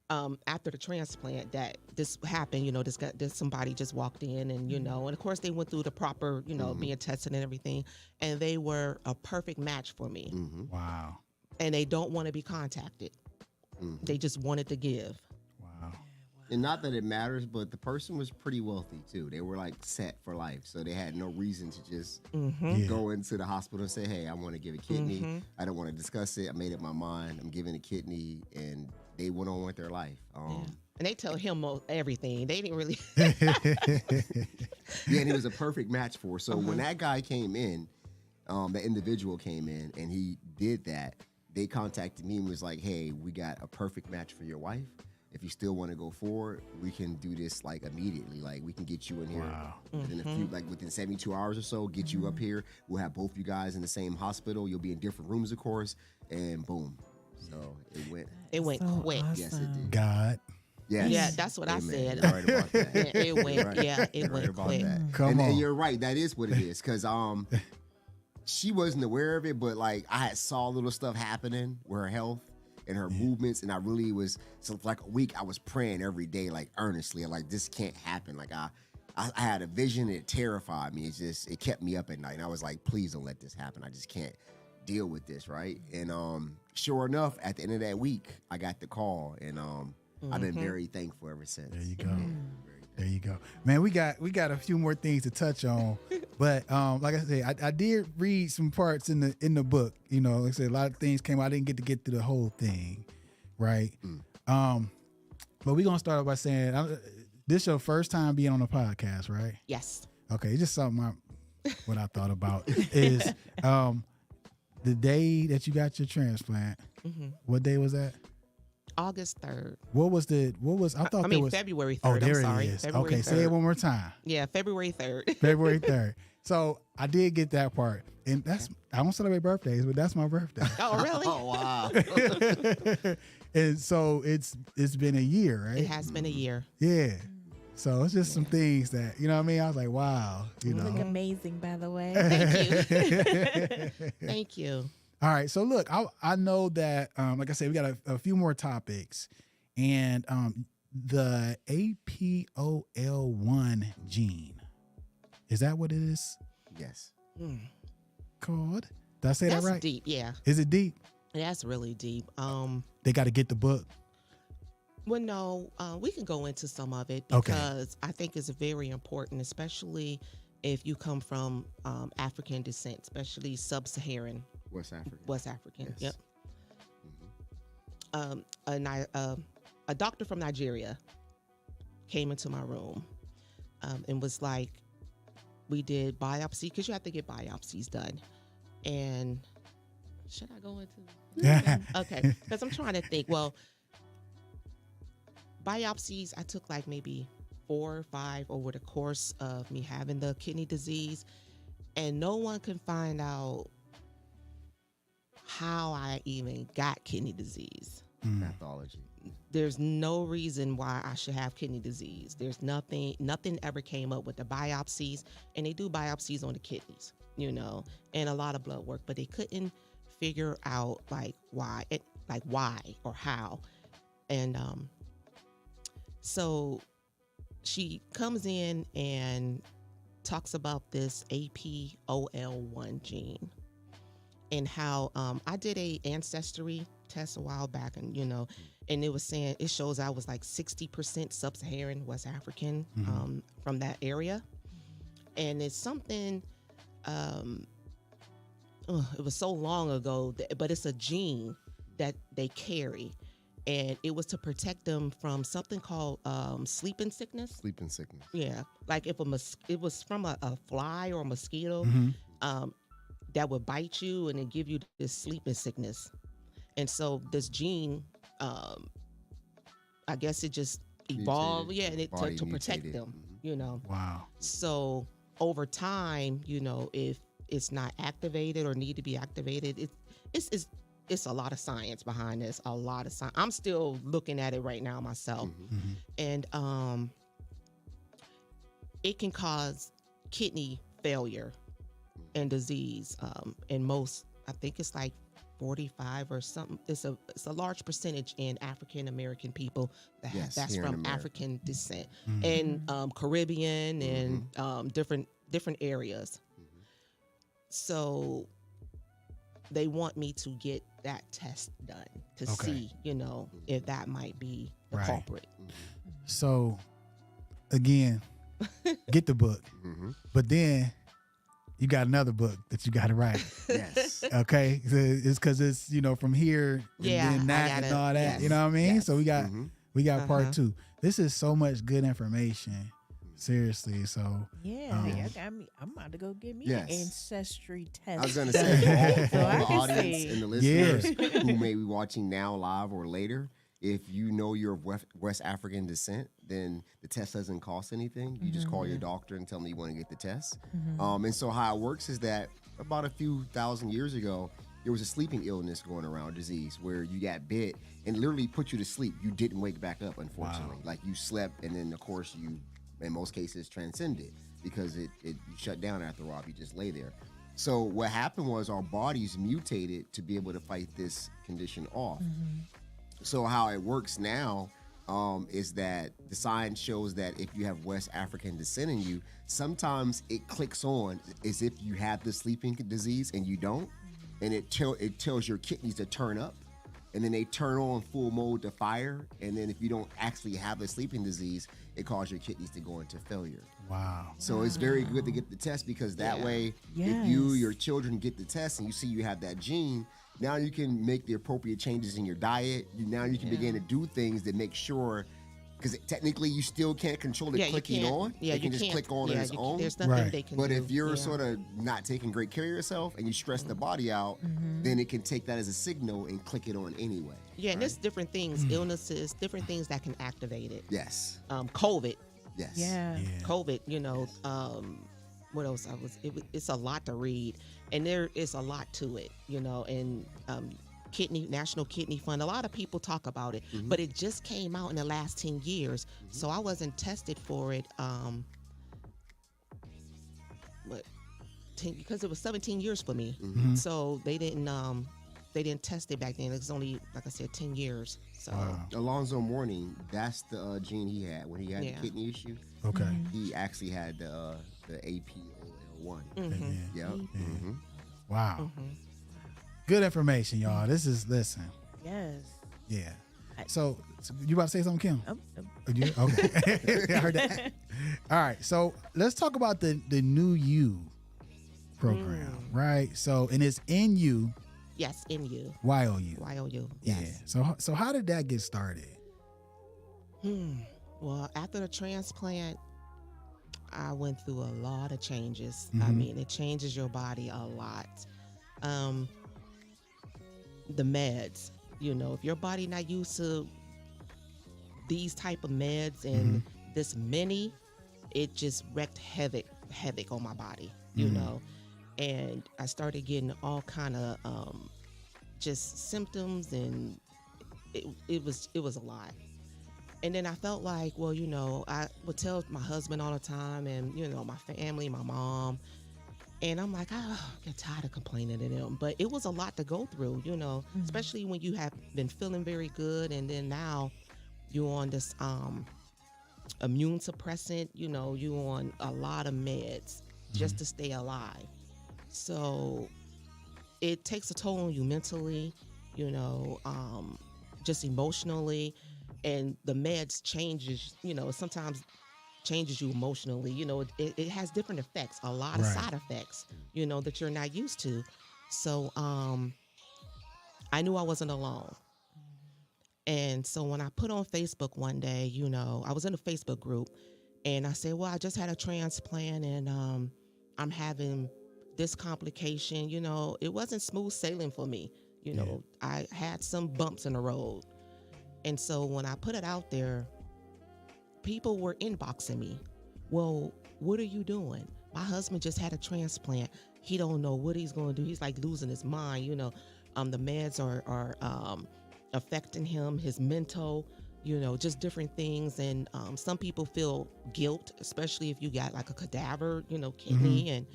after the transplant that this happened, this somebody just walked in and and of course they went through the proper, being tested and everything, and they were a perfect match for me. Mhm. Wow. And they don't want to be contacted. Mhm. They just wanted to give. Wow. And not that it matters, but the person was pretty wealthy too. They were like set for life. So they had no reason to just Yeah. go into the hospital and say, hey, I want to give a kidney. Mhm. I don't want to discuss it. I made up my mind. I'm giving a kidney. And they went on with their life. Yeah. And they tell him everything. They didn't really. Yeah, and he was a perfect match for. So when that guy came in, the individual came in and he did that, they contacted me and was like, hey, we got a perfect match for your wife. If you still want to go forward, we can do this like immediately. Like we can get you in here Wow. within a few, like within 72 hours or so, get you up here. We'll have both you guys in the same hospital. You'll be in different rooms, of course, and boom. So it went. It went So quick. awesome. Yes, it did. God. Yes. Yeah, that's what I Amen. said. You're right about that. Yeah, it went. Right. Yeah, it You're went right about quick. that. Come on. And you're right. That is what it is. Because she wasn't aware of it, but like I had saw little stuff happening with her health and her movements, and I really was. So for like a week, I was praying every day, like earnestly, like this can't happen. Like I had a vision, and it terrified me. It kept me up at night, and I was like, please don't let this happen. I just can't deal with this, right? And sure enough, at the end of that week, I got the call, and I've been very thankful ever since. There you go. There you go. Man, we got a few more things to touch on. But like I said, I did read some parts in the book. Like I said, a lot of things came out. I didn't get to get through the whole thing, right? But we're gonna start off by saying this your first time being on a podcast, right? Yes. Okay, it's just something what I thought about is the day that you got your transplant. What day was that? August 3rd. What was I thought there was February 3rd. Oh, there I'm sorry. it is. February Okay, 3rd. say it one more time. Yeah, February 3rd. February 3rd. So I did get that part. And I don't celebrate birthdays, but that's my birthday. Oh, really? Oh wow. And so it's been a year, right? It has been a year. Yeah. So it's just some things that, you know what I mean? I was like, wow, You look amazing, by the way. Thank you. Thank you. All right. So look, I know that, like I said, we got a few more topics, and the APOL1 gene, is that what it is Yes. called? Did I say That's that right? deep. Yeah, Is it deep? that's really deep. They got to get the book. Well, no, we can go into some of it Okay. because I think it's very important, especially if you come from African descent, especially sub-Saharan West Africa. West African. Yes. Yep. A doctor from Nigeria came into my room and was like, we did biopsy because you have to get biopsies done. And should I go into? Okay, because I'm trying to think. Well, biopsies, I took like maybe 4 or 5 over the course of me having the kidney disease, and no one can find out how I even got kidney disease. Pathology. There's no reason why I should have kidney disease. There's nothing ever came up with the biopsies, and they do biopsies on the kidneys, and a lot of blood work, but they couldn't figure out like why. like why or how. And so she comes in and talks about this APOL1 gene and how I did a ancestry test a while back, and and it was saying it shows I was like 60% sub-Saharan West African from that area, and it's something. It was so long ago, but it's a gene that they carry, and it was to protect them from something called sleeping sickness. Sleeping sickness. Yeah, like if it was from a fly or a mosquito that would bite you and then give you this sleeping sickness. And so this gene, I guess it just evolved, Mutated. and to protect them, Wow. So over time, if it's not activated or need to be activated, it's a lot of science behind this. A lot of science. I'm still looking at it right now myself, and it can cause kidney failure and disease. And most, I think it's like 45 or something. It's a large percentage in African American people that's from African descent and Caribbean and different areas. So they want me to get that test done to see, if that might be the culprit. So again, get the book, but then you got another book that you got to write. Yes. Okay. It's because it's, from here and then that and all that, yes, you know what I mean? yes. So we got part 2. This is so much good information. Seriously. So y'all got me. I'm about to go get me an ancestry test. I was going to say, So all I the can audience see. and the listeners who may be watching now live or later, if you know you're of West African descent, then the test doesn't cost anything. You just call your doctor and tell them you want to get the test. And so how it works is that about a few thousand years ago, there was a sleeping illness going around, disease, where you got bit and literally put you to sleep. You didn't wake back up, unfortunately. Like you slept, and then, of course, you, in most cases, transcended because it shut down after a while. You just lay there. So what happened was our bodies mutated to be able to fight this condition off. So how it works now is that the science shows that if you have West African descent in you, sometimes it clicks on as if you have the sleeping disease and you don't, and it tells your kidneys to turn up, and then they turn on full mode to fire, and then if you don't actually have the sleeping disease, it causes your kidneys to go into failure. Wow. So it's very good to get the test, because that way, if your children get the test and you see you have that gene, now you can make the appropriate changes in your diet. Now you can begin to do things that make sure, because technically you still can't control it clicking on. Yeah, it can just click on its own. There's nothing they can do. But if you're sort of not taking great care of yourself and you stress the body out, then it can take that as a signal and click it on anyway. Yeah, and there's different things, illnesses, different things that can activate it. Yes. COVID. Yes. Yeah. COVID, what else? It's a lot to read, and there is a lot to it, and National Kidney Fund. A lot of people talk about it, but it just came out in the last 10 years. So I wasn't tested for it, because it was 17 years for me. So they didn't test it back then. It was only, like I said, 10 years. So Alonzo Mourning, that's the gene he had when he had the kidney issue. Okay. He actually had the APOL1. Yep. Wow. Good information, y'all. Listen. Yes. Yeah. So you about to say something, Kim? You? Okay. I heard that. All right. So let's talk about the New You program, right? So, and it's in you. Yes, in you. YOU. YOU. Yeah. Yes. So how did that get started? Well, after the transplant, I went through a lot of changes. I mean, it changes your body a lot. The meds, if your body not used to these type of meds and this many, it just wreaked havoc on my body, and I started getting all kind of just symptoms, and it was a lot. And then I felt like, well, I would tell my husband all the time, and my family, my mom, And I'm like, oh, I get tired of complaining to them. But it was a lot to go through, especially when you have been feeling very good, and then now you're on this immune suppressant, you on a lot of meds just to stay alive. So it takes a toll on you mentally, just emotionally, and the meds changes, sometimes changes you emotionally. It has different effects, a lot of side effects, that you're not used to. So I knew I wasn't alone. And so when I put on Facebook one day, I was in a Facebook group, and I said, well, I just had a transplant, and I'm having this complication. It wasn't smooth sailing for me. I had some bumps in the road. And so when I put it out there, people were inboxing me. Well, what are you doing? My husband just had a transplant. He don't know what he's going to do. He's like losing his mind. The meds are affecting him, his mental, just different things. And some people feel guilt, especially if you got like a cadaver, kidney, and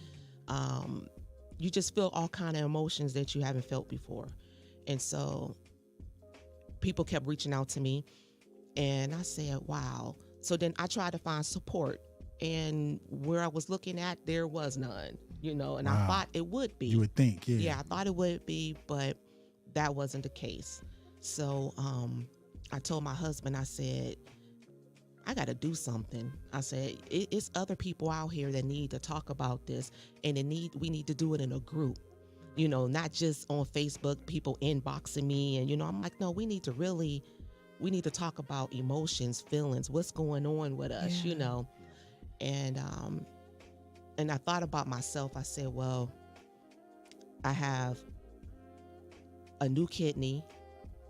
you just feel all kind of emotions that you haven't felt before. And so people kept reaching out to me, and I said, wow. So then I tried to find support, and where I was looking at, there was none, and wow. I thought it would be. You would think, yeah. Yeah, I thought it would be, but that wasn't the case. So I told my husband, I said, I got to do something. I said, it's other people out here that need to talk about this, and we need to do it in a group, not just on Facebook, people inboxing me. And, I'm like, no, we need to talk about emotions, feelings, what's going on with us, And I thought about myself. I said, well, I have a new kidney,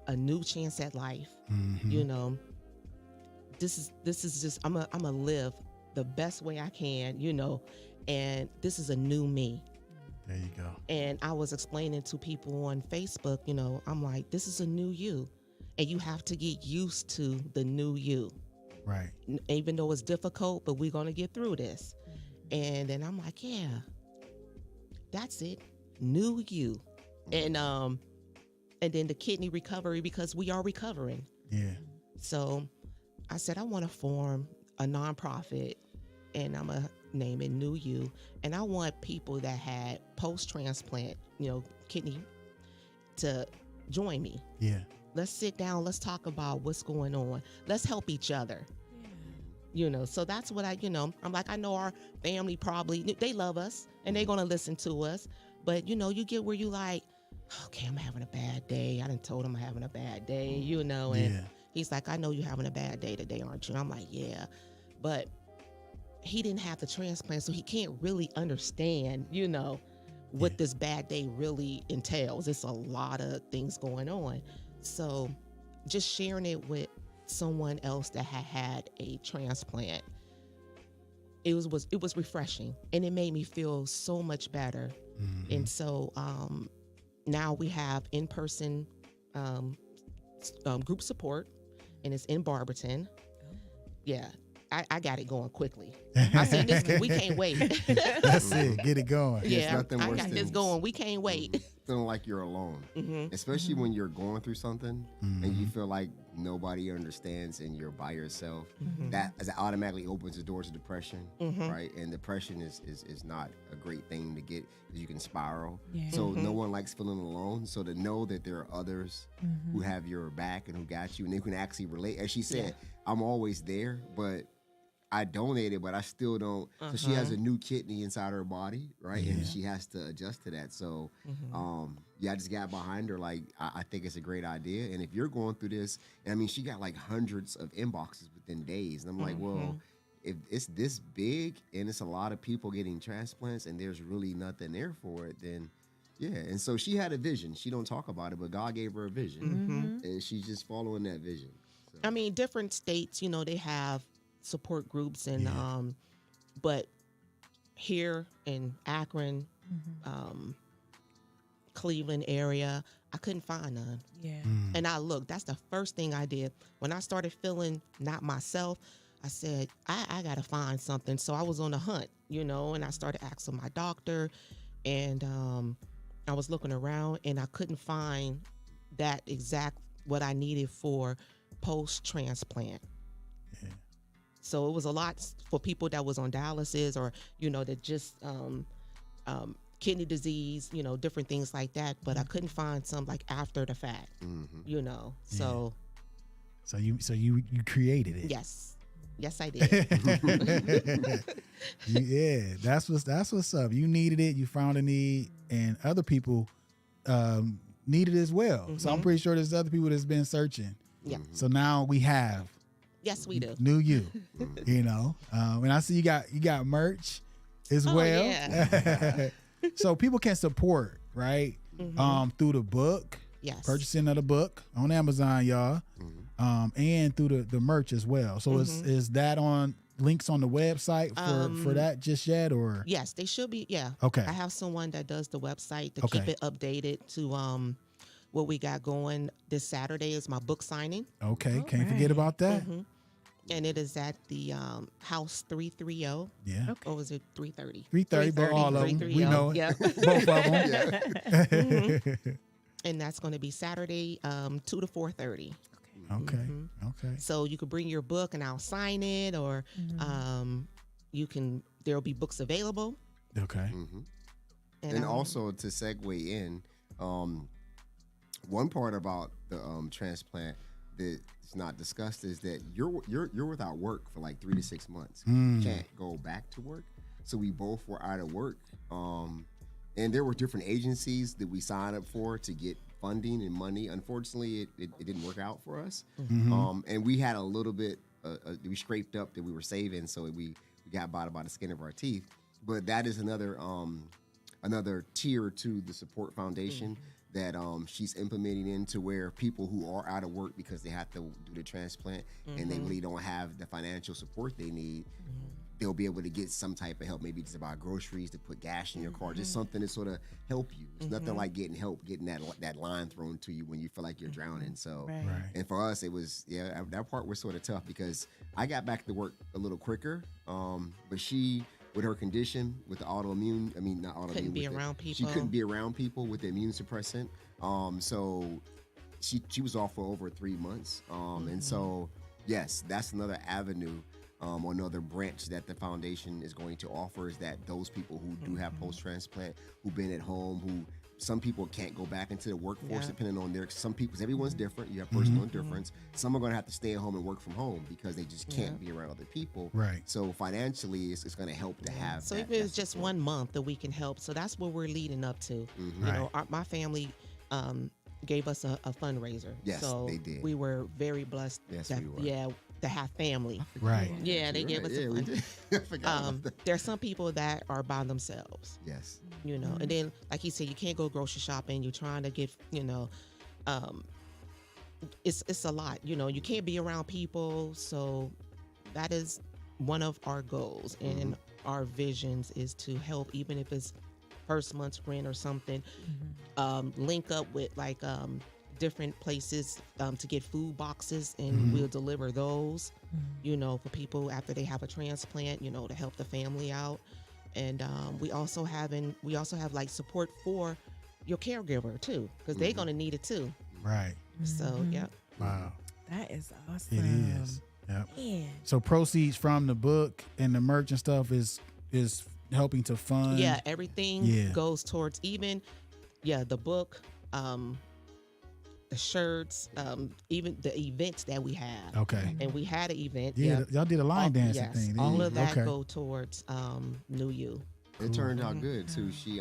a new chance at life. This is just, I'm gonna live the best way I can, and this is a new me. There you go. And I was explaining to people on Facebook, I'm like, this is a new you, and you have to get used to the new you. Right. Even though it's difficult, but we're gonna get through this. And then I'm like, yeah, that's it, new you. And then the kidney recovery, because we are recovering. Yeah. So I said, I want to form a nonprofit, and I'm going to name it New You. And I want people that had post-transplant, kidney, to join me. Yeah. Let's sit down. Let's talk about what's going on. Let's help each other. So that's what I'm like, I know our family probably, they love us and they're going to listen to us. But, you get where you like, okay, I'm having a bad day. I done told him I'm having a bad day, and he's like, I know you're having a bad day today, aren't you? And I'm like, yeah. But he didn't have the transplant, so he can't really understand, what this bad day really entails. It's a lot of things going on. So just sharing it with someone else that had a transplant, it was refreshing, and it made me feel so much better. And so now we have in-person group support, and it's in Barberton. Yeah, I got it going quickly. I said, this, we can't wait. That's it. Get it going. Yeah, I got this going. We can't wait. Feeling like you're alone, especially when you're going through something and you feel like nobody understands and you're by yourself. That automatically opens the door to depression, right? And depression is not a great thing to get, because you can spiral. So no one likes feeling alone. So to know that there are others who have your back and who got you, and they can actually relate. As she said, I'm always there, but I donated, but I still don't. So she has a new kidney inside her body, right? And she has to adjust to that. So, I just got behind her. Like, I think it's a great idea. And if you're going through this, and I mean, she got like hundreds of inboxes within days. And I'm like, well, if it's this big and it's a lot of people getting transplants and there's really nothing there for it, then yeah. And so she had a vision. She don't talk about it, but God gave her a vision. And she's just following that vision. So. I mean, different states, they have support groups, and but here in Akron, Cleveland area, I couldn't find none. And I looked. That's the first thing I did when I started feeling not myself. I said, I gotta find something. So I was on the hunt, and I started asking my doctor, and I was looking around, and I couldn't find that exact what I needed for post-transplant. Yeah. So it was a lot for people that was on dialysis, or that just kidney disease, different things like that. But I couldn't find some like after the fact, So you created it. Yes, I did. Yeah, that's what's up. You needed it. You found a need, and other people need it as well. So I'm pretty sure there's other people that's been searching. Yeah. So now we have. Yes, we do. New you. And I see you got merch as well. Yeah. So people can support, right? Through the book. Yes. Purchasing of the book on Amazon, y'all. And through the merch as well. So is that on links on the website for that just yet, or? Yes, they should be. Yeah. Okay. I have someone that does the website to keep it updated to what we got going. This Saturday is my book signing. Okay. Can't forget about that. And it is at the House 330. Yeah. Okay. Or was it 330? 330, but all of them. We know it. Yeah. Both of them. And that's going to be Saturday, 2 to 4:30. Okay. Okay. So you could bring your book and I'll sign it, or there'll be books available. Okay. And also to segue in, one part about the transplant that's not discussed is that you're without work for like 3 to 6 months. You can't go back to work. So we both were out of work. And there were different agencies that we signed up for to get funding and money. Unfortunately, it didn't work out for us. And we had a little bit, we scraped up that we were saving, so we got by the skin of our teeth. But that is another tier to the support foundation that she's implementing into, where people who are out of work because they have to do the transplant and they really don't have the financial support they need, they'll be able to get some type of help, maybe just buy groceries, to put gas in your car, just something to sort of help you. It's nothing like getting that line thrown to you when you feel like you're drowning. So, and for us, it was, that part was sort of tough because I got back to work a little quicker, but she, with her condition, with the autoimmune, not autoimmune. Couldn't be around people. She couldn't be around people with the immune suppressant. So she was off for over 3 months. And so, yes, that's another avenue, or another branch that the foundation is going to offer, is that those people who do have post-transplant, who've been at home, who some people can't go back into the workforce depending on some people, because everyone's different. You have personal difference. Some are going to have to stay at home and work from home because they just can't be around other people. Right. So financially, it's going to help to have. So if it's just 1 month that we can help, so that's what we're leading up to. My family gave us a fundraiser. Yes, so they did. We were very blessed. Yes, we were. Yeah, to have family. Right. Yeah, they gave us a we fund. did. I forgot about that. There's some people that are by themselves. Yes. And then like he said, you can't go grocery shopping. You're trying to get, it's a lot. You can't be around people. So that is one of our goals and our visions, is to help, even if it's first month's rent or something. Link up with different places to get food boxes, and we'll deliver those, for people after they have a transplant, to help the family out. And we also have like support for your caregiver too, because they're gonna need it too. Right. So yeah. Wow. That is awesome. It is. Yep. Man. So proceeds from the book and the merch and stuff is helping to fund. Yeah, everything goes towards the book, the shirts, even the events that we have. Okay. And we had an event. Yeah, y'all did a line dancing thing. Didn't All you? of that go towards New You. It turned out good too. She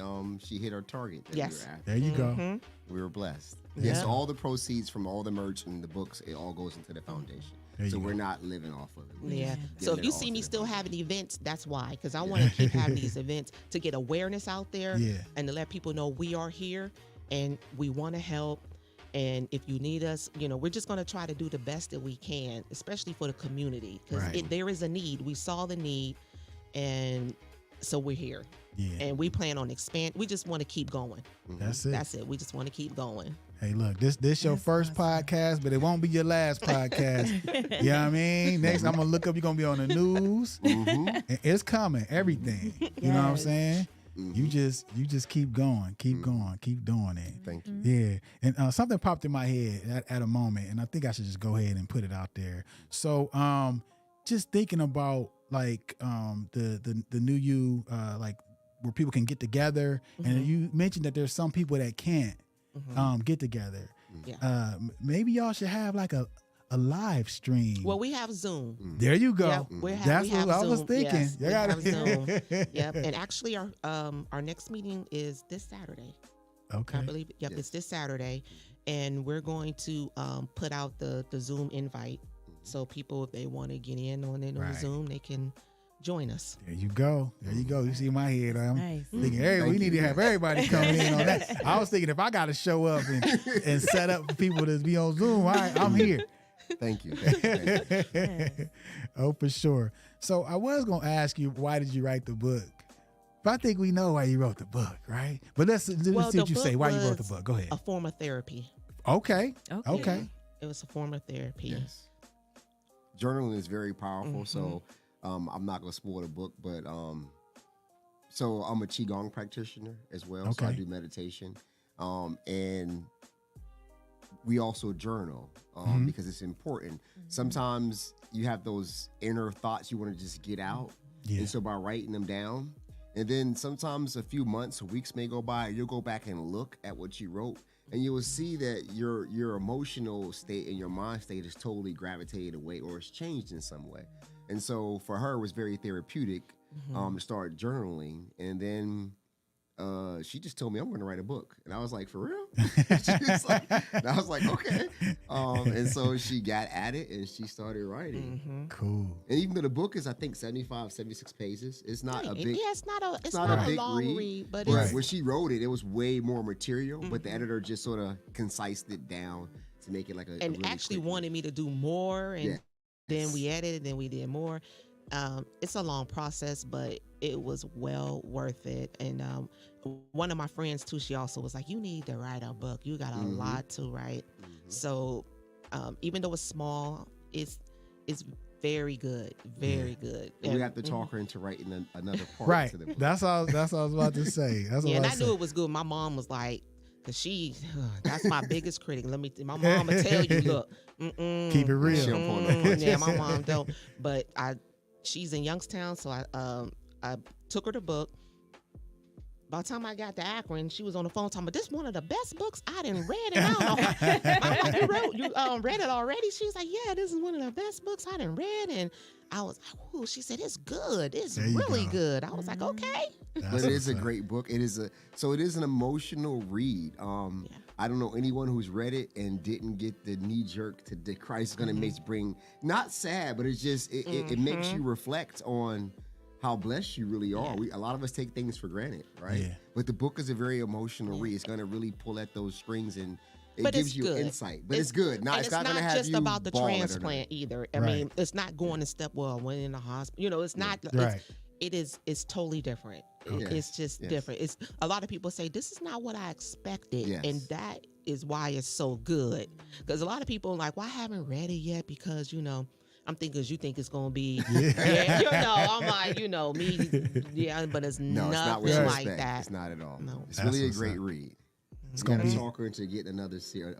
hit her target that we were after. There you go. We were blessed. Yeah. Yes, all the proceeds from all the merch and the books, it all goes into the foundation. So we're not living off of it. Yeah. So if you see me still having events, that's why, because I want to keep having these events to get awareness out there and to let people know we are here and we want to help. And if you need us, we're just going to try to do the best that we can, especially for the community, because there is a need. We saw the need, and so we're here. And we plan on expand. We just want to keep going. That's it. That's it. We just want to keep going. Hey, look, this your first podcast, but it won't be your last podcast. You know what I mean? Next, I'm gonna look up. You're gonna be on the news. And it's coming. Everything. You know what I'm saying? You just keep going, keep going, keep doing it. Thank you. Yeah, and something popped in my head at a moment, and I think I should just go ahead and put it out there. So, just thinking about like the new you, like where people can get together, and you mentioned that there's some people that can't get together. Yeah. Maybe y'all should have like a live stream. Well, we have Zoom. There you go. Yep, That's we have what I was Zoom. thinking. Yes, You we gotta- have Zoom. Yep. And actually, our next meeting is this Saturday. Okay. I believe. Yep, it's this Saturday, and we're going to put out the Zoom invite, so people, if they want to get in on it on Right. Zoom, they can join us. There you go. There you go. You see my head. I'm Nice. thinking, hey, we need to have everybody coming in on that. I was thinking if I got to show up and set up for people to be on Zoom, I'm here. Thank you. Thank you. Oh, for sure. So I was going to ask you, why did you write the book? But I think we know why you wrote the book, right? But let's see the what you say. book Why you wrote the was book? Go ahead. A form of therapy. Okay. Okay. Yeah, it was a form of therapy. Yes. Journaling is very powerful. So I'm not going to spoil the book, but so I'm a Qigong practitioner as well. So I Okay. do meditation. And we also journal because it's important. Sometimes you have those inner thoughts you want to just get out. Yeah. And so by writing them down, and then sometimes a few months or weeks may go by, you'll go back and look at what you wrote, and you will see that your emotional state and your mind state is totally gravitated away or it's changed in some way. And so for her, it was very therapeutic to start journaling. And then she just told me, I'm going to write a book. And I was like, for real? And I was like, okay. And so she got at it and she started writing. Cool. And even though the book is, I think, 75, 76 pages, it's not a big... Yeah, it's not not a big long read, but But it's when she wrote it, it was way more material, but the editor just sort of concised it down to make it like a and really actually quick wanted me to do more, and Yeah. then we edited, then we did more. It's a long process, but it was well worth it. And one of my friends too, she also was like, you need to write a book. You got a lot to write. So even though it's small, it's very good, very good. And we have to talk her into writing another part Right. to the book. That's all I was about to say. That's Yeah, what and I I said. knew it was good. My mom was like, cause that's my biggest critic. My mom will tell you, look, Keep it real. She don't pull no punches. yeah, my mom don't. But she's in Youngstown, so I took her the book. By the time I got to Akron, she was on the phone talking about this one of the best books I done read. And I don't know. I'm like, you read it already? She was like, yeah, this is one of the best books I done read. And I was like, ooh, she said, it's good. It's There you really go. good. I was like, okay. That's But it is a what's up. great book. It is an emotional read. I don't know anyone who's read it and didn't get the knee jerk to that Christ is gonna bring, not sad, but it's just it makes you reflect on how blessed you really are. A lot of us take things for granted, right? Yeah. But the book is a very emotional read. It's gonna really pull at those strings and it But gives it's you good. insight. But it's good. And It's it's not gonna have just you about the bawling or nothing. transplant either. I Right. mean, it's not going to step, well, I went in the hospital. You know, it's not. Right. It's totally different. It's just different. It's a lot of people say this is not what I expected, Yes. and that is why it's so good. Because a lot of people are like, well, I haven't read it yet because I'm thinking you think it's gonna be, I'm like, me, but it's No, it's not with nothing respect. like that. It's not at all. No. It's That's really a what's great up. read. It's You gonna gotta be. talk her into getting a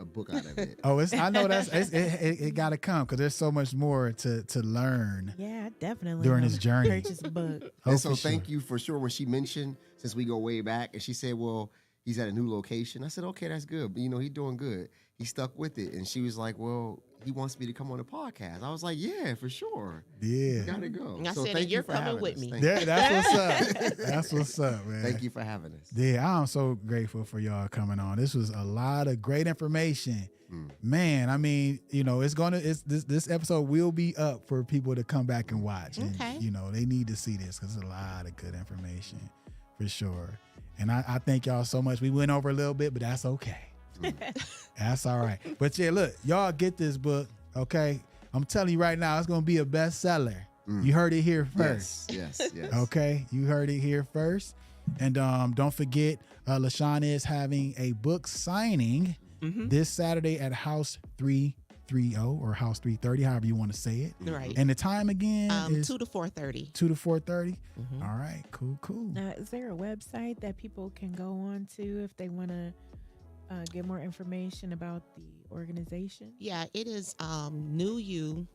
book out of it. Oh, I know it got to come because there's so much more to learn. Yeah, I definitely During wanna this journey. purchase a book. Oh, And so for sure. thank you for sure. When she mentioned, since we go way back, and she said, well, he's at a new location. I said, okay, that's good. But he's doing good. He stuck with it. And she was like, well, he wants me to come on the podcast. I was like, yeah, for sure. Yeah. Gotta go. And I So said, thank and you you're for coming having with us. me. Thank Yeah, that's what's up. That's what's up, man. Thank you for having us. Yeah, I'm so grateful for y'all coming on. This was a lot of great information. Man, I mean, this episode will be up for people to come back and watch. And, Okay. they need to see this because it's a lot of good information for sure. And I thank y'all so much. We went over a little bit, but that's okay. That's all right. But yeah, look, y'all get this book, okay? I'm telling you right now, it's going to be a bestseller. You heard it here first. Yes. Okay, you heard it here first. And don't forget, LaShawn is having a book signing this Saturday at House 330 or House 330, however you want to say it. Right. And the time again is 2 to 4:30. 2 to 4:30. All right, cool. Now, is there a website that people can go on to if they want to get more information about the organization? Yeah, it is newyou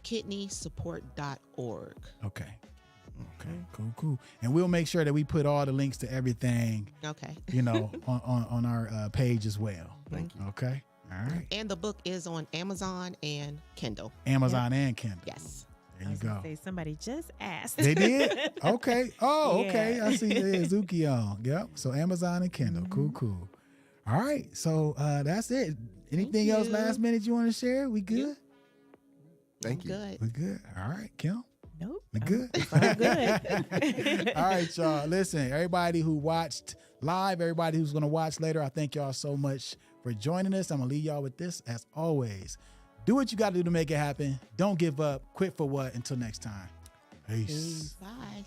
kidneysupport.org. Okay, cool. And we'll make sure that we put all the links to everything, Okay. on our page as well. Thank you. Okay, all right. And the book is on Amazon and Kindle. Amazon and Kindle. Yes. There I you was gonna go. say somebody just asked. They did? Okay. Oh, okay. Yeah. I see Zuki on. Yep. So Amazon and Kindle. Cool. All right. So that's it. Anything else you. last minute you want to share? We good? Thank you. Good. We good. All right, Kim. Nope. We good. It's all good. All right, y'all. Listen, everybody who watched live, everybody who's going to watch later, I thank y'all so much for joining us. I'm going to leave y'all with this as always. Do what you got to do to make it happen. Don't give up. Quit for what? Until next time. Peace. Bye.